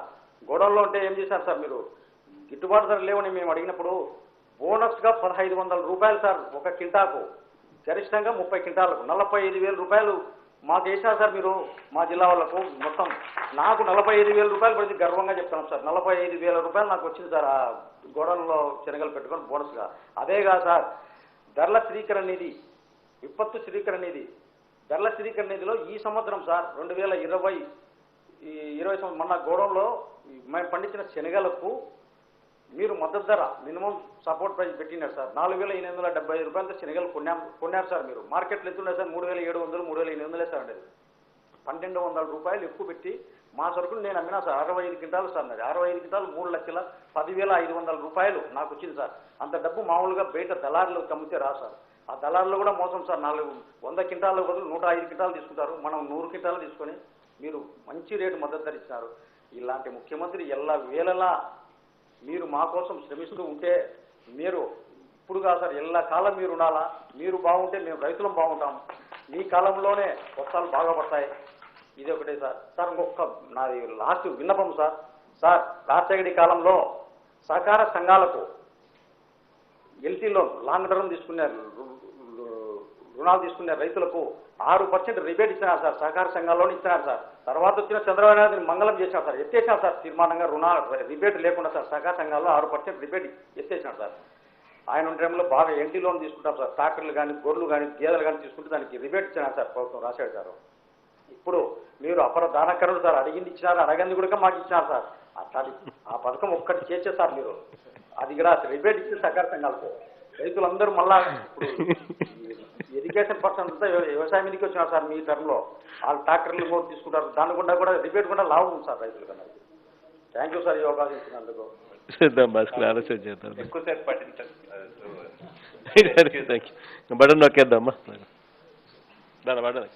గోడౌన్లో ఉంటే ఏం చేశారు సార్ మీరు? గిట్టుబాటు ధర లేవని మేము అడిగినప్పుడు బోనస్గా 1,500 రూపాయలు సార్ ఒక కింటాకు, గరిష్టంగా 30 కింటాలకు 45,000 రూపాయలు మాకు వేశారు సార్ మీరు. మా జిల్లా వాళ్ళకు మొత్తం నాకు 45,000 రూపాయలు పడింది, గర్వంగా చెప్తాను సార్. 45,000 రూపాయలు నాకు వచ్చింది సార్ ఆ గోడౌన్లో శనగలు పెట్టుకొని బోనస్గా. అదేగా సార్ ధరల స్థిరీకరణ నిధి, విపత్తు స్థిరీకరణ నిధి, ధరల స్థిరీకరణ నిధిలో ఈ సంవత్సరం సార్ 2020 మొన్న గోడౌన్లో మేము పండించిన శనగలకు మీరు మద్దతు ధర మినిమం సపోర్ట్ ప్రైస్ పెట్టినారు సార్. 4,875 రూపాయలతో శనగలు కొన్నారు సార్. మీరు మార్కెట్లో ఎంత ఉన్నాయి సార్? 3,700, 3,800 వేస్తారండి. 1,200 రూపాయలు ఎక్కువ పెట్టి మా సరుకులు నేను అమ్మినా సార్. 65 క్వింటాలు సార్ నాది. 65 క్వింటాలు 3,10,500 రూపాయలు నాకు వచ్చింది సార్. అంత డబ్బు మామూలుగా బయట దళారులకు అమ్మితే రా సార్. ఆ దళారులు కూడా మోసం సార్. 100 క్వింటాల బదులు 105 క్వింటాలు తీసుకుంటారు. మనం 100 క్వింటాలు తీసుకొని మీరు మంచి రేటు మద్దతు ధర ఇచ్చినారు. ఇలాంటి ముఖ్యమంత్రి వేళలా మీరు మా కోసం శ్రమిస్తూ ఉంటే మీరు ఇప్పుడు కాదు సార్, ఎల్ల కాలం మీరు ఉండాలా. మీరు బాగుంటే మేము రైతులం బాగుంటాం. మీ కాలంలోనే వర్షాలు బాగా పడతాయి. ఇది ఒకటే సార్. సార్ ఇంకొక నాది లాస్ట్ విన్నపం సార్. సార్ రాజశేఖరి కాలంలో సహకార సంఘాలకు ఎల్టీ లోన్ లాంగ్ టర్మ్ రుణాలు తీసుకున్నారు రైతులకు 6% రిబేట్ ఇచ్చినారు సార్. సహకార సంఘాల్లోనే ఇచ్చినారు సార్. తర్వాత వచ్చిన చంద్రబాబు నాయుడు మంగళం చేసినారు సార్. ఎత్తేసినారు సార్ తీర్మానంగా రిబేట్ లేకుండా సార్. సహకార సంఘాల్లో 6% రిబేట్ ఎత్తేసినారు సార్. ఆయన టైంలో బాగా ఎల్టీ లోన్ తీసుకుంటారు సార్. ట్రాక్టర్లు కానీ గొర్రెలు కానీ గేదెలు కానీ తీసుకుంటే దానికి రిబేట్ ఇచ్చినారు సార్ ప్రభుత్వం రాజశేఖర్ గారు. ఇప్పుడు మీరు అపర దానకరుడు సార్. అడిగింది ఇచ్చినారు, అడగంది కూడా మాకు ఇచ్చినారు సార్. అట్లాంటి ఆ పథకం ఒక్కటి చేసే సార్ మీరు. అది కూడా రిబేట్ ఇచ్చే సహకార సంఘాలకు రైతులందరూ మళ్ళా ఇప్పుడు ఎడ్యుకేషన్ పర్సన్ అంతా వ్యవసాయం మీదకి వచ్చినారు సార్. మీ టర్మ్లో వాళ్ళు ట్రాక్టర్లు కూడా తీసుకుంటారు. దాని గుండా కూడా రిబేట్ కూడా లాభం ఉంది సార్ రైతుల కన్నా. థ్యాంక్ యూ సార్ ఈ అవకాశం ఇచ్చినందుకు. ఆలోచన చేద్దాం. ఎక్కువసేపు పట్టించారు. బటన్ నొక్కేద్దామా? Button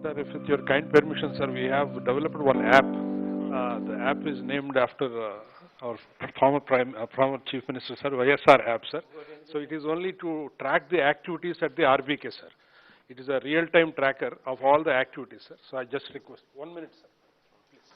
Sir, if with your kind permission, sir, we have developed one app. The app is named after our former Chief Minister, sir, YSR app, sir. So it is only to track the activities at the RBK, sir. It is a real-time tracker of all the activities, sir. So I just request 1 minute, sir. Please.